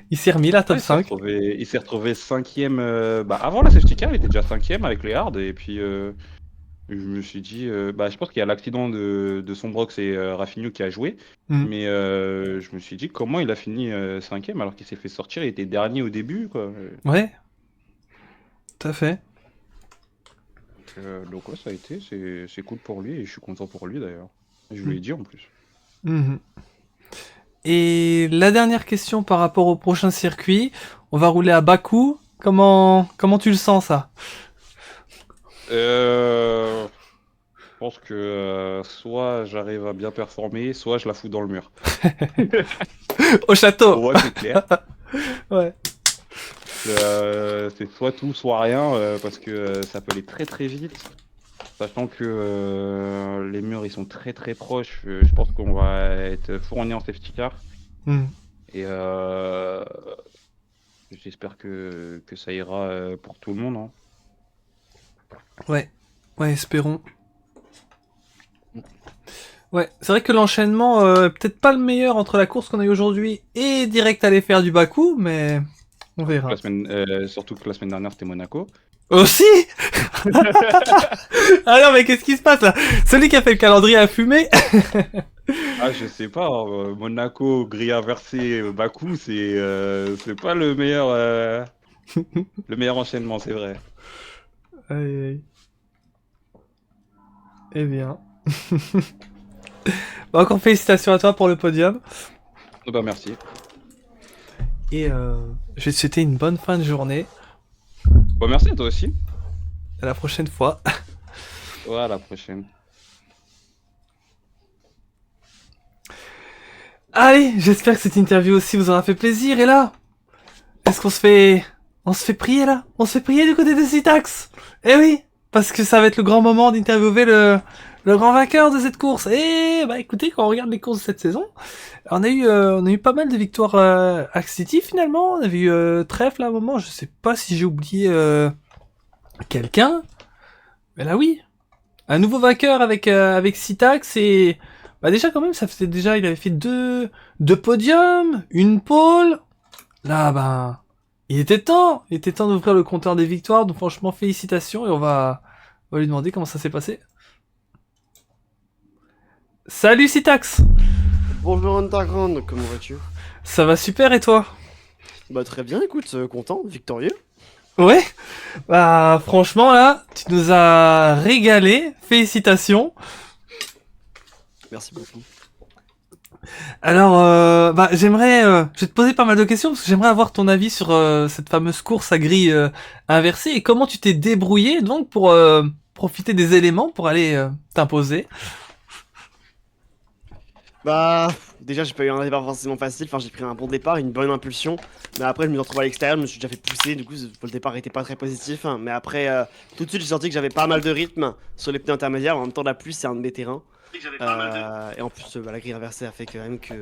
il s'est remis la Ouais, top il s'est 5. retrouvé, il s'est retrouvé cinquième. Avant la safety car, il était déjà cinquième avec les hards. Et puis je me suis dit, je pense qu'il y a l'accident de Sombrox et Rafinha qui a joué. Mm. Mais je me suis dit, comment il a fini cinquième alors qu'il s'est fait sortir, il était dernier au début, quoi. Ouais, tout à fait. Donc ouais, ça a été, c'est cool pour lui et je suis content pour lui d'ailleurs. Je lui Mm. ai dit en plus. Mhm. Et la dernière question par rapport au prochain circuit, on va rouler à Bakou. Comment tu le sens, ça? Euh, pense que soit j'arrive à bien performer, soit je la fous dans le mur. Au château. Ouais, c'est clair. Ouais. C'est soit tout, soit rien, parce que ça peut aller très très vite. Sachant que les murs ils sont très très proches, je pense qu'on va être fourni en safety car. Hmm. Et j'espère que ça ira pour tout le monde, hein. Ouais, espérons. Ouais, c'est vrai que l'enchaînement, peut-être pas le meilleur entre la course qu'on a eu aujourd'hui et direct aller faire du Bakou, mais on verra. Surtout que la semaine dernière c'était Monaco. Aussi. Ah non, mais qu'est-ce qui se passe là? Celui qui a fait le calendrier a fumé. Ah, je sais pas, Monaco, grille inversée, Bakou, c'est pas le meilleur enchaînement, c'est vrai. Aïe, aïe. Eh bien. Bon, encore félicitations à toi pour le podium. Oh, bah merci. Et je vais te souhaiter une bonne fin de journée. Bon, merci à toi aussi. À la prochaine fois. Ouais, à la prochaine. Allez, j'espère que cette interview aussi vous aura fait plaisir. Et là, est-ce qu'on se fait... On se fait prier là? On se fait prier du côté de Citax. Eh oui, parce que ça va être le grand moment d'interviewer le grand vainqueur de cette course. Et bah écoutez, quand on regarde les courses de cette saison, on a eu pas mal de victoires à City finalement. On avait eu Trèfle à un moment. Je sais pas si j'ai oublié quelqu'un. Mais là oui, un nouveau vainqueur avec Citax et bah déjà quand même ça faisait déjà il avait fait deux podiums, une pole. Là ben il était temps d'ouvrir le compteur des victoires. Donc franchement félicitations et on va lui demander comment ça s'est passé. Salut Citax. Bonjour Underground, comment vas-tu? Ça va super et toi? Bah très bien, écoute, content, victorieux. Ouais. Bah franchement là, tu nous as régalé. Félicitations. Merci beaucoup. Alors, bah, je vais te poser pas mal de questions parce que j'aimerais avoir ton avis sur cette fameuse course à grille inversée et comment tu t'es débrouillé donc pour profiter des éléments pour aller t'imposer. Bah, déjà j'ai pas eu un départ forcément facile, enfin j'ai pris un bon départ, une bonne impulsion, mais après je me suis retrouvé à l'extérieur, je me suis déjà fait pousser, du coup le départ était pas très positif, hein. Mais après tout de suite j'ai senti que j'avais pas mal de rythme sur les pneus intermédiaires, en même temps la pluie c'est un de mes terrains. Et en plus bah, la grille inversée a fait quand même que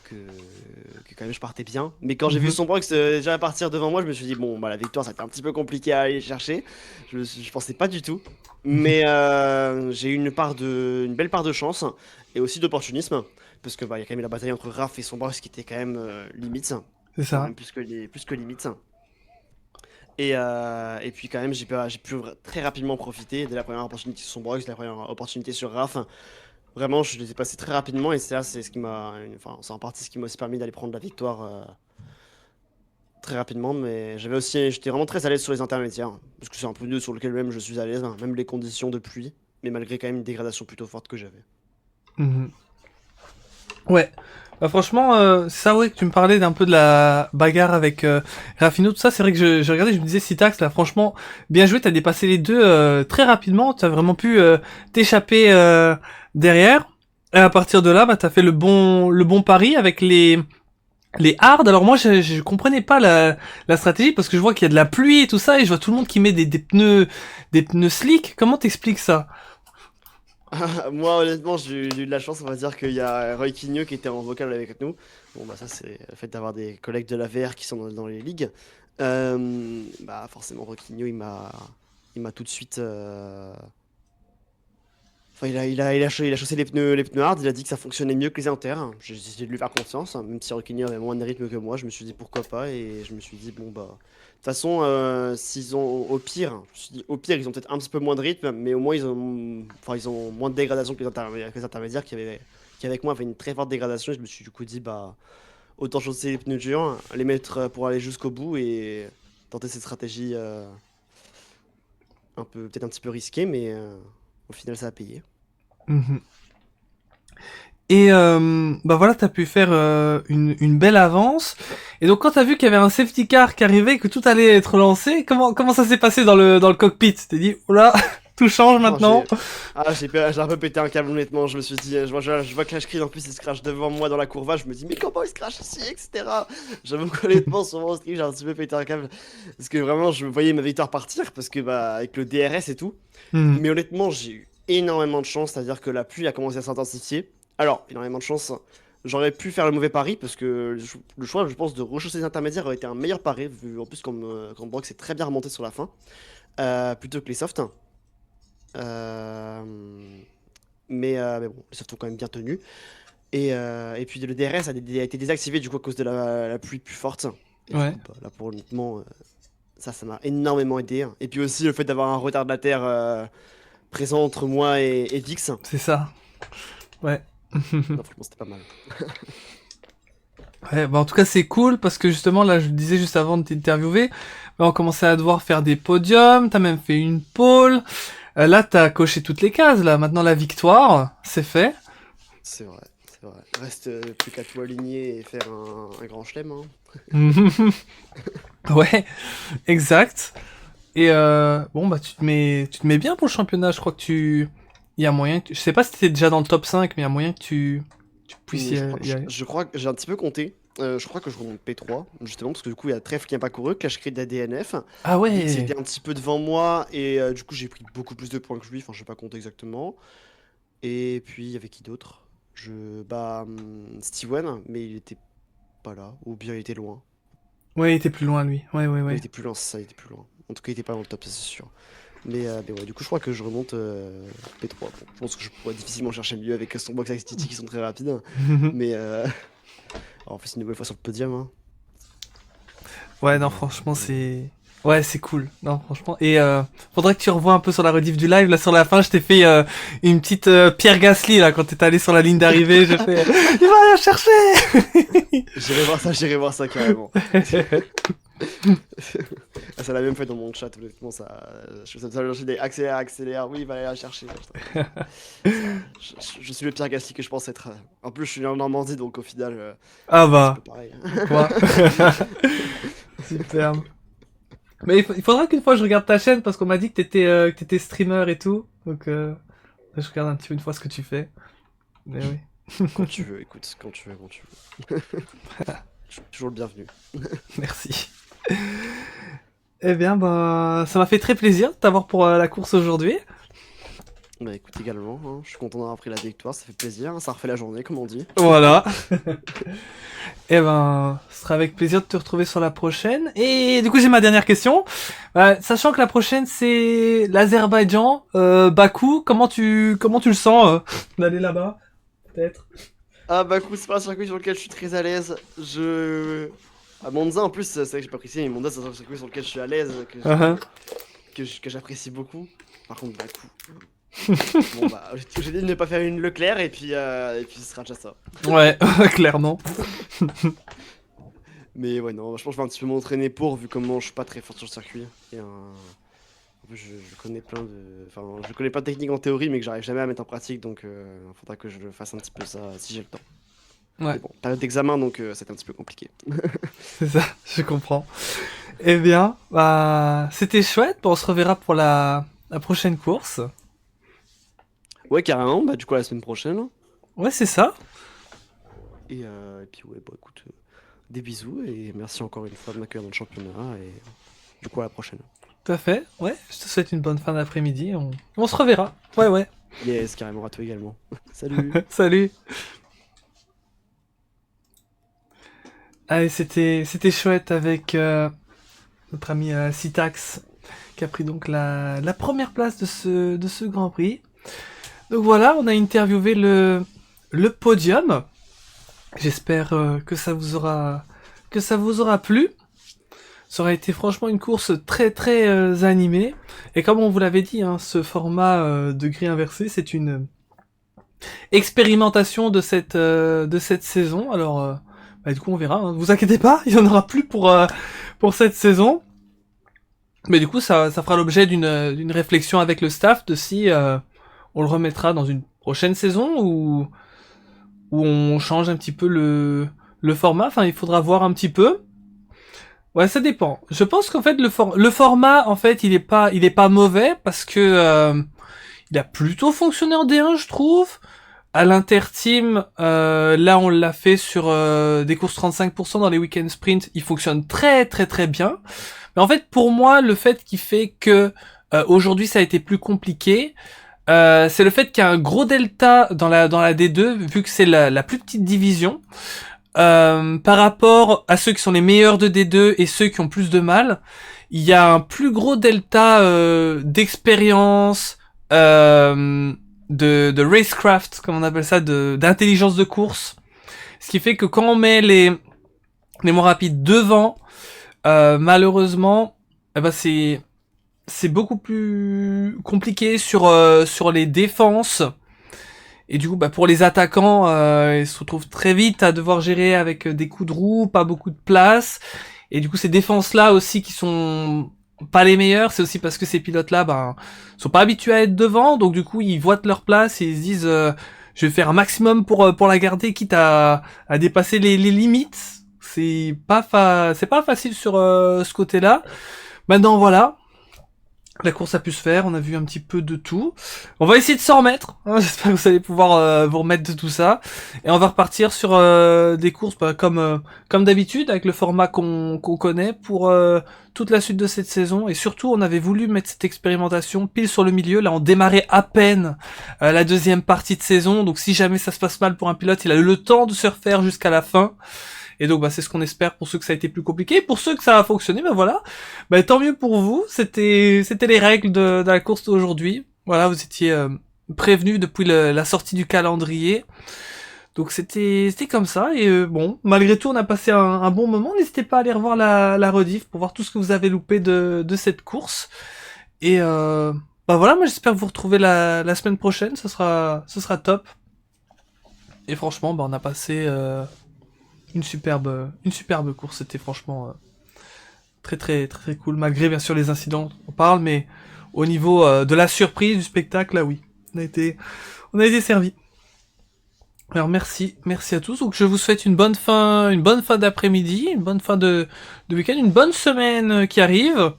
quand même je partais bien. Mais quand j'ai vu son Brox déjà partir devant moi, je me suis dit bon bah la victoire ça a été un petit peu compliqué à aller chercher. Je pensais pas du tout. Mais j'ai eu une belle part de chance et aussi d'opportunisme. Parce que bah il y a quand même eu la bataille entre Raph et son Brox qui était quand même limite. C'est ça. Même plus que limite. Et puis quand même j'ai pu très rapidement profiter de la première opportunité sur son Brox, de la première opportunité sur Raph. Vraiment, je les ai passés très rapidement et c'est ce qui m'a, enfin, c'est en partie ce qui m'a aussi permis d'aller prendre la victoire très rapidement. Mais j'étais vraiment très à l'aise sur les intermédiaires parce que c'est un peu deux sur lequel même je suis à l'aise, hein, même les conditions de pluie, mais malgré quand même une dégradation plutôt forte que j'avais. Mhm. Ouais. Bah franchement, c'est ça ouais que tu me parlais d'un peu de la bagarre avec Raffino, tout ça. C'est vrai que je regardais, je me disais Citax là, franchement, bien joué, t'as dépassé les deux très rapidement, t'as vraiment pu t'échapper derrière. Et à partir de là, bah t'as fait le bon pari avec les hards. Alors moi, je comprenais pas la stratégie parce que je vois qu'il y a de la pluie et tout ça, et je vois tout le monde qui met des pneus slick. Comment t'expliques ça? Moi, honnêtement, j'ai eu de la chance, on va dire qu'il y a Roy Quigno qui était en vocal avec nous. Bon, bah, ça, c'est le fait d'avoir des collègues de la VR qui sont dans les ligues. Bah, forcément, Roy Quigno, il m'a tout de suite. Enfin, il a chaussé les pneus hard, il a dit que ça fonctionnait mieux que les inters. J'ai essayé de lui faire confiance, hein, même si Roy Quigno avait moins de rythme que moi, je me suis dit pourquoi pas, et je me suis dit, bon, bah. De toute façon, s'ils ont au pire, je me suis dit, au pire, ils ont peut-être un petit peu moins de rythme, mais au moins ils ont moins de dégradation que les intermédiaires qui avec moi avaient une très forte dégradation. Et je me suis du coup dit, bah, autant chausser les pneus durs, les mettre pour aller jusqu'au bout et tenter cette stratégie peut-être un petit peu risquée, mais au final ça a payé. Mhm. Et bah voilà, t'as pu faire une belle avance. Et donc quand t'as vu qu'il y avait un safety car qui arrivait, que tout allait être lancé, comment ça s'est passé dans le cockpit? T'es dit, oh là, Tout change maintenant. J'ai un peu pété un câble honnêtement, je me suis dit, je vois Clash Creed en plus il se crache devant moi dans la courva, je me dis mais comment il se crache ici, etc. J'avoue qu'honnêtement sur mon stream j'ai un petit peu pété un câble, parce que vraiment je voyais ma victoire partir, parce que bah avec le DRS et tout, Hmm. mais honnêtement j'ai eu énormément de chance, c'est-à-dire que la pluie a commencé à s'intensifier. Alors, énormément de chance, j'aurais pu faire le mauvais pari, parce que le choix je pense de rechausser les intermédiaires aurait été un meilleur pari, vu en plus comme Brock s'est très bien remonté sur la fin, plutôt que les softs. Euh, mais bon, les softs ont quand même bien tenu. Et puis le DRS a été désactivé du coup à cause de la pluie plus forte. Et du Ouais. coup, bah, là pour honnêtement, ça m'a énormément aidé. Et puis aussi le fait d'avoir un retard de la Terre présent entre moi et Vix. C'est ça. Ouais. Non, franchement c'était pas mal. Ouais, bah en tout cas c'est cool parce que justement là je le disais juste avant de t'interviewer, bah, on commençait à devoir faire des podiums, t'as même fait une pole, là t'as coché toutes les cases là, maintenant la victoire, c'est fait. C'est vrai, c'est vrai. Reste plus qu'à tout aligner et faire un grand chelem. Hein. Ouais, exact. Et bon bah tu te mets bien pour le championnat, je crois que il y a moyen que je sais pas si t'étais déjà dans le top 5 mais il y a moyen que tu puisses y aller. Je crois que j'ai un petit peu compté. Je crois que je remonte P3, justement, parce que du coup, il y a Trèfle qui n'a pas couru, Clash Creed ADNF. Ah Vix ouais. était un petit peu devant moi, et du coup, j'ai pris beaucoup plus de points que lui. Enfin, je vais pas compter exactement. Et puis, il y avait qui d'autre? Steven, mais il était pas là, ou bien il était loin. Ouais, il était plus loin lui. Ouais ouais Il ouais. était plus loin, c'est ça, il était plus loin. En tout cas, il était pas dans le top, ça c'est sûr. Mais ouais, du coup, je crois que je remonte P3. Bon, je pense que je pourrais difficilement chercher mieux avec son box avec Titi qui sont très rapides. Mais alors, on fait une nouvelle fois sur le podium. Hein. Ouais, non, franchement, c'est... Ouais, c'est cool. Non, franchement. Et faudrait que tu revoies un peu sur la rediff du live. Là, sur la fin, je t'ai fait une petite Pierre Gasly, là, quand t'es allé sur la ligne d'arrivée. J'ai fait... Il va aller la chercher. J'irai voir ça carrément. Ah, ça l'a même fait dans mon chat, honnêtement. Ça des accélère, accélère. Oui, il va aller la chercher. Je suis le Pierre Gasly que je pense être. En plus, je suis né en Normandie, donc au final, Ah c'est un bah, peu pareil. quoi. Superbe. Mais il faudra qu'une fois je regarde ta chaîne, parce qu'on m'a dit que t'étais streamer et tout. Donc, je regarde un petit peu une fois ce que tu fais. Mais oui, Quand tu veux, écoute, quand tu veux, quand tu veux. Je suis toujours le bienvenu. merci. Eh bien, bah, ça m'a fait très plaisir de t'avoir pour la course aujourd'hui. Bah écoute également, hein, je suis content d'avoir pris la victoire, ça fait plaisir, hein, ça refait la journée comme on dit. Voilà. Eh ben, ce sera avec plaisir de te retrouver sur la prochaine. Et du coup, j'ai ma dernière question. Sachant que la prochaine, c'est l'Azerbaïdjan, Bakou, comment tu le sens d'aller là-bas, peut-être? Ah bah écoute, c'est pas un circuit sur lequel je suis très à l'aise. À Monza en plus, c'est vrai que j'ai pas précisé, mais Monza c'est un circuit sur lequel je suis à l'aise, Uh-huh. que j'apprécie beaucoup. Par contre, Bakou. Bon bah, j'ai dit de ne pas faire une Leclerc et puis ce sera déjà ça. Ouais, clairement. Mais ouais, non, je pense que je vais un petit peu m'entraîner pour, vu comment je suis pas très fort sur le circuit. En plus, je connais plein de. Enfin, je connais plein de techniques en théorie, mais que j'arrive jamais à mettre en pratique, donc il faudra que je fasse un petit peu ça si j'ai le temps. Ouais, Mais bon, période d'examen, donc c'est un petit peu compliqué. c'est ça, je comprends. Eh bien, bah, c'était chouette. Bon, on se reverra pour la prochaine course. Ouais, carrément, bah du coup, à la semaine prochaine. Ouais, c'est ça. Et puis, ouais, bah écoute, des bisous, et merci encore une fois de m'accueillir dans le championnat, et du coup, à la prochaine. Tout à fait. Ouais, je te souhaite une bonne fin d'après-midi. On se reverra. Ouais, ouais. Yes, carrément, à toi également. Salut! Salut. Allez, c'était chouette avec notre ami Citax qui a pris donc la première place de ce Grand Prix. Donc voilà, on a interviewé le podium. J'espère que ça vous aura plu. Ça aurait été franchement une course très très animée. Et comme on vous l'avait dit, hein, ce format de grille inversée, c'est une expérimentation de cette saison. Alors bah, du coup on verra. Hein. Vous inquiétez pas, il y en aura plus pour cette saison. Mais du coup ça fera l'objet d'une réflexion avec le staff de si on le remettra dans une prochaine saison ou on change un petit peu le format. Enfin il faudra voir un petit peu. Ouais, ça dépend. Je pense qu'en fait le format en fait il est pas mauvais parce que il a plutôt fonctionné en D1 je trouve. À l'interteam, là on l'a fait sur des courses 35% dans les week-end sprints, il fonctionne très très très bien. Mais en fait pour moi le fait qui fait que aujourd'hui ça a été plus compliqué, c'est le fait qu'il y a un gros delta dans la D2 vu que c'est la plus petite division. Par rapport à ceux qui sont les meilleurs de D2 et ceux qui ont plus de mal, il y a un plus gros delta d'expérience, de racecraft, comme on appelle ça, d'intelligence de course. Ce qui fait que quand on met les moins rapides devant, malheureusement, eh ben c'est beaucoup plus compliqué sur les défenses. Et du coup, bah, pour les attaquants, ils se retrouvent très vite à devoir gérer avec des coups de roue, pas beaucoup de place. Et du coup, ces défenses-là aussi qui sont pas les meilleures, c'est aussi parce que ces pilotes-là, ben, sont pas habitués à être devant. Donc du coup, ils voient leur place et ils se disent, je vais faire un maximum pour la garder, quitte à dépasser les limites. C'est pas facile sur ce côté-là. Maintenant, voilà. La course a pu se faire, on a vu un petit peu de tout. On va essayer de s'en remettre, hein, j'espère que vous allez pouvoir vous remettre de tout ça. Et on va repartir sur des courses comme d'habitude, avec le format qu'on connaît pour toute la suite de cette saison. Et surtout, on avait voulu mettre cette expérimentation pile sur le milieu. Là, on démarrait à peine la deuxième partie de saison. Donc si jamais ça se passe mal pour un pilote, il a eu le temps de se refaire jusqu'à la fin. Et donc bah c'est ce qu'on espère pour ceux que ça a été plus compliqué. Pour ceux que ça a fonctionné, bah voilà. Bah tant mieux pour vous. C'était les règles de la course d'aujourd'hui. Voilà, vous étiez prévenus depuis la sortie du calendrier. Donc c'était comme ça. Et bon, malgré tout, on a passé un bon moment. N'hésitez pas à aller revoir la rediff pour voir tout ce que vous avez loupé de cette course. Et bah voilà, moi j'espère vous retrouver la semaine prochaine. Ce sera top. Et franchement, bah on a passé une superbe course, c'était franchement très très très très cool, malgré bien sûr les incidents dont on parle, mais au niveau de la surprise du spectacle, là oui, on a été servi. Alors merci à tous, donc je vous souhaite une bonne fin d'après-midi, une bonne fin de week-end, une bonne semaine qui arrive,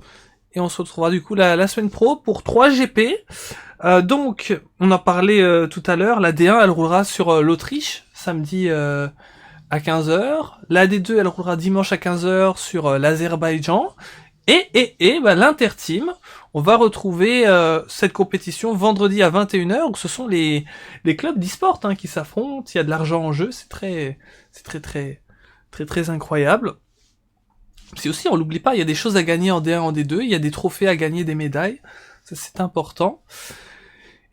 et on se retrouvera du coup la semaine pro pour 3 GP. Donc, on en parlait tout à l'heure, la D1 elle roulera sur l'Autriche, samedi à 15h. La D2, elle roulera dimanche à 15h sur l'Azerbaïdjan. Et bah, l'Interteam, on va retrouver cette compétition vendredi à 21h. Donc ce sont les clubs d'e-sport hein, qui s'affrontent. Il y a de l'argent en jeu. C'est très incroyable. C'est aussi, on l'oublie pas, il y a des choses à gagner en D1, en D2. Il y a des trophées à gagner, des médailles. Ça, c'est important.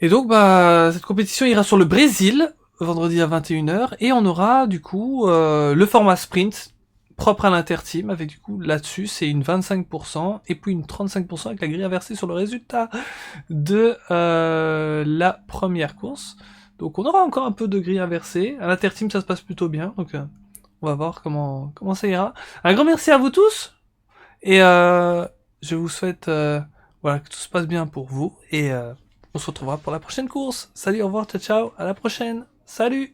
Et donc, bah, cette compétition ira sur le Brésil, vendredi à 21h, et on aura du coup le format sprint propre à l'interteam, avec du coup là-dessus c'est une 25% et puis une 35% avec la grille inversée sur le résultat de la première course. Donc on aura encore un peu de grille inversée. À l'interteam ça se passe plutôt bien, donc on va voir comment ça ira. Un grand merci à vous tous et je vous souhaite voilà que tout se passe bien pour vous et on se retrouvera pour la prochaine course. Salut, au revoir, ciao ciao, à la prochaine. Salut!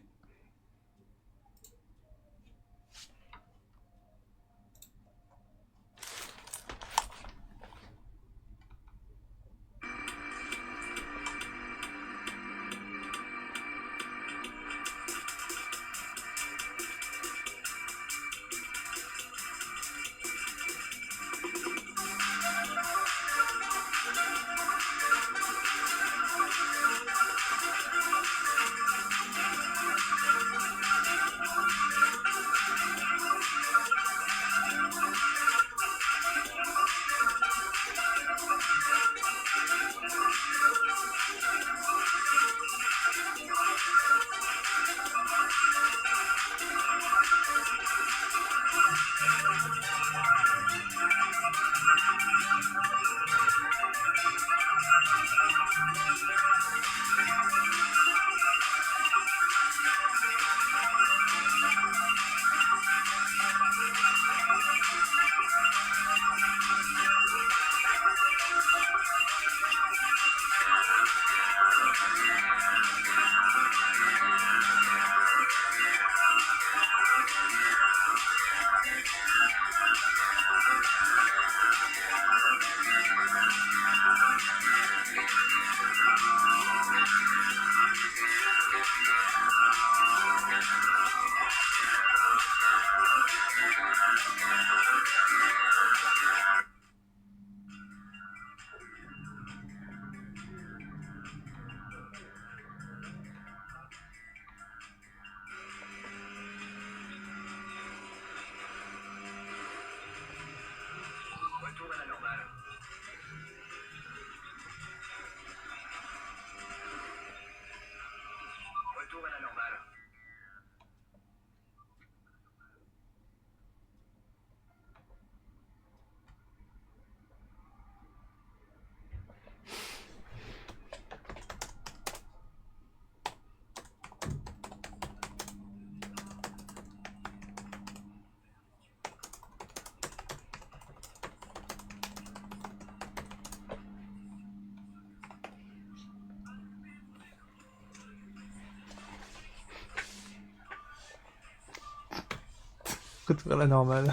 Retour à la normale.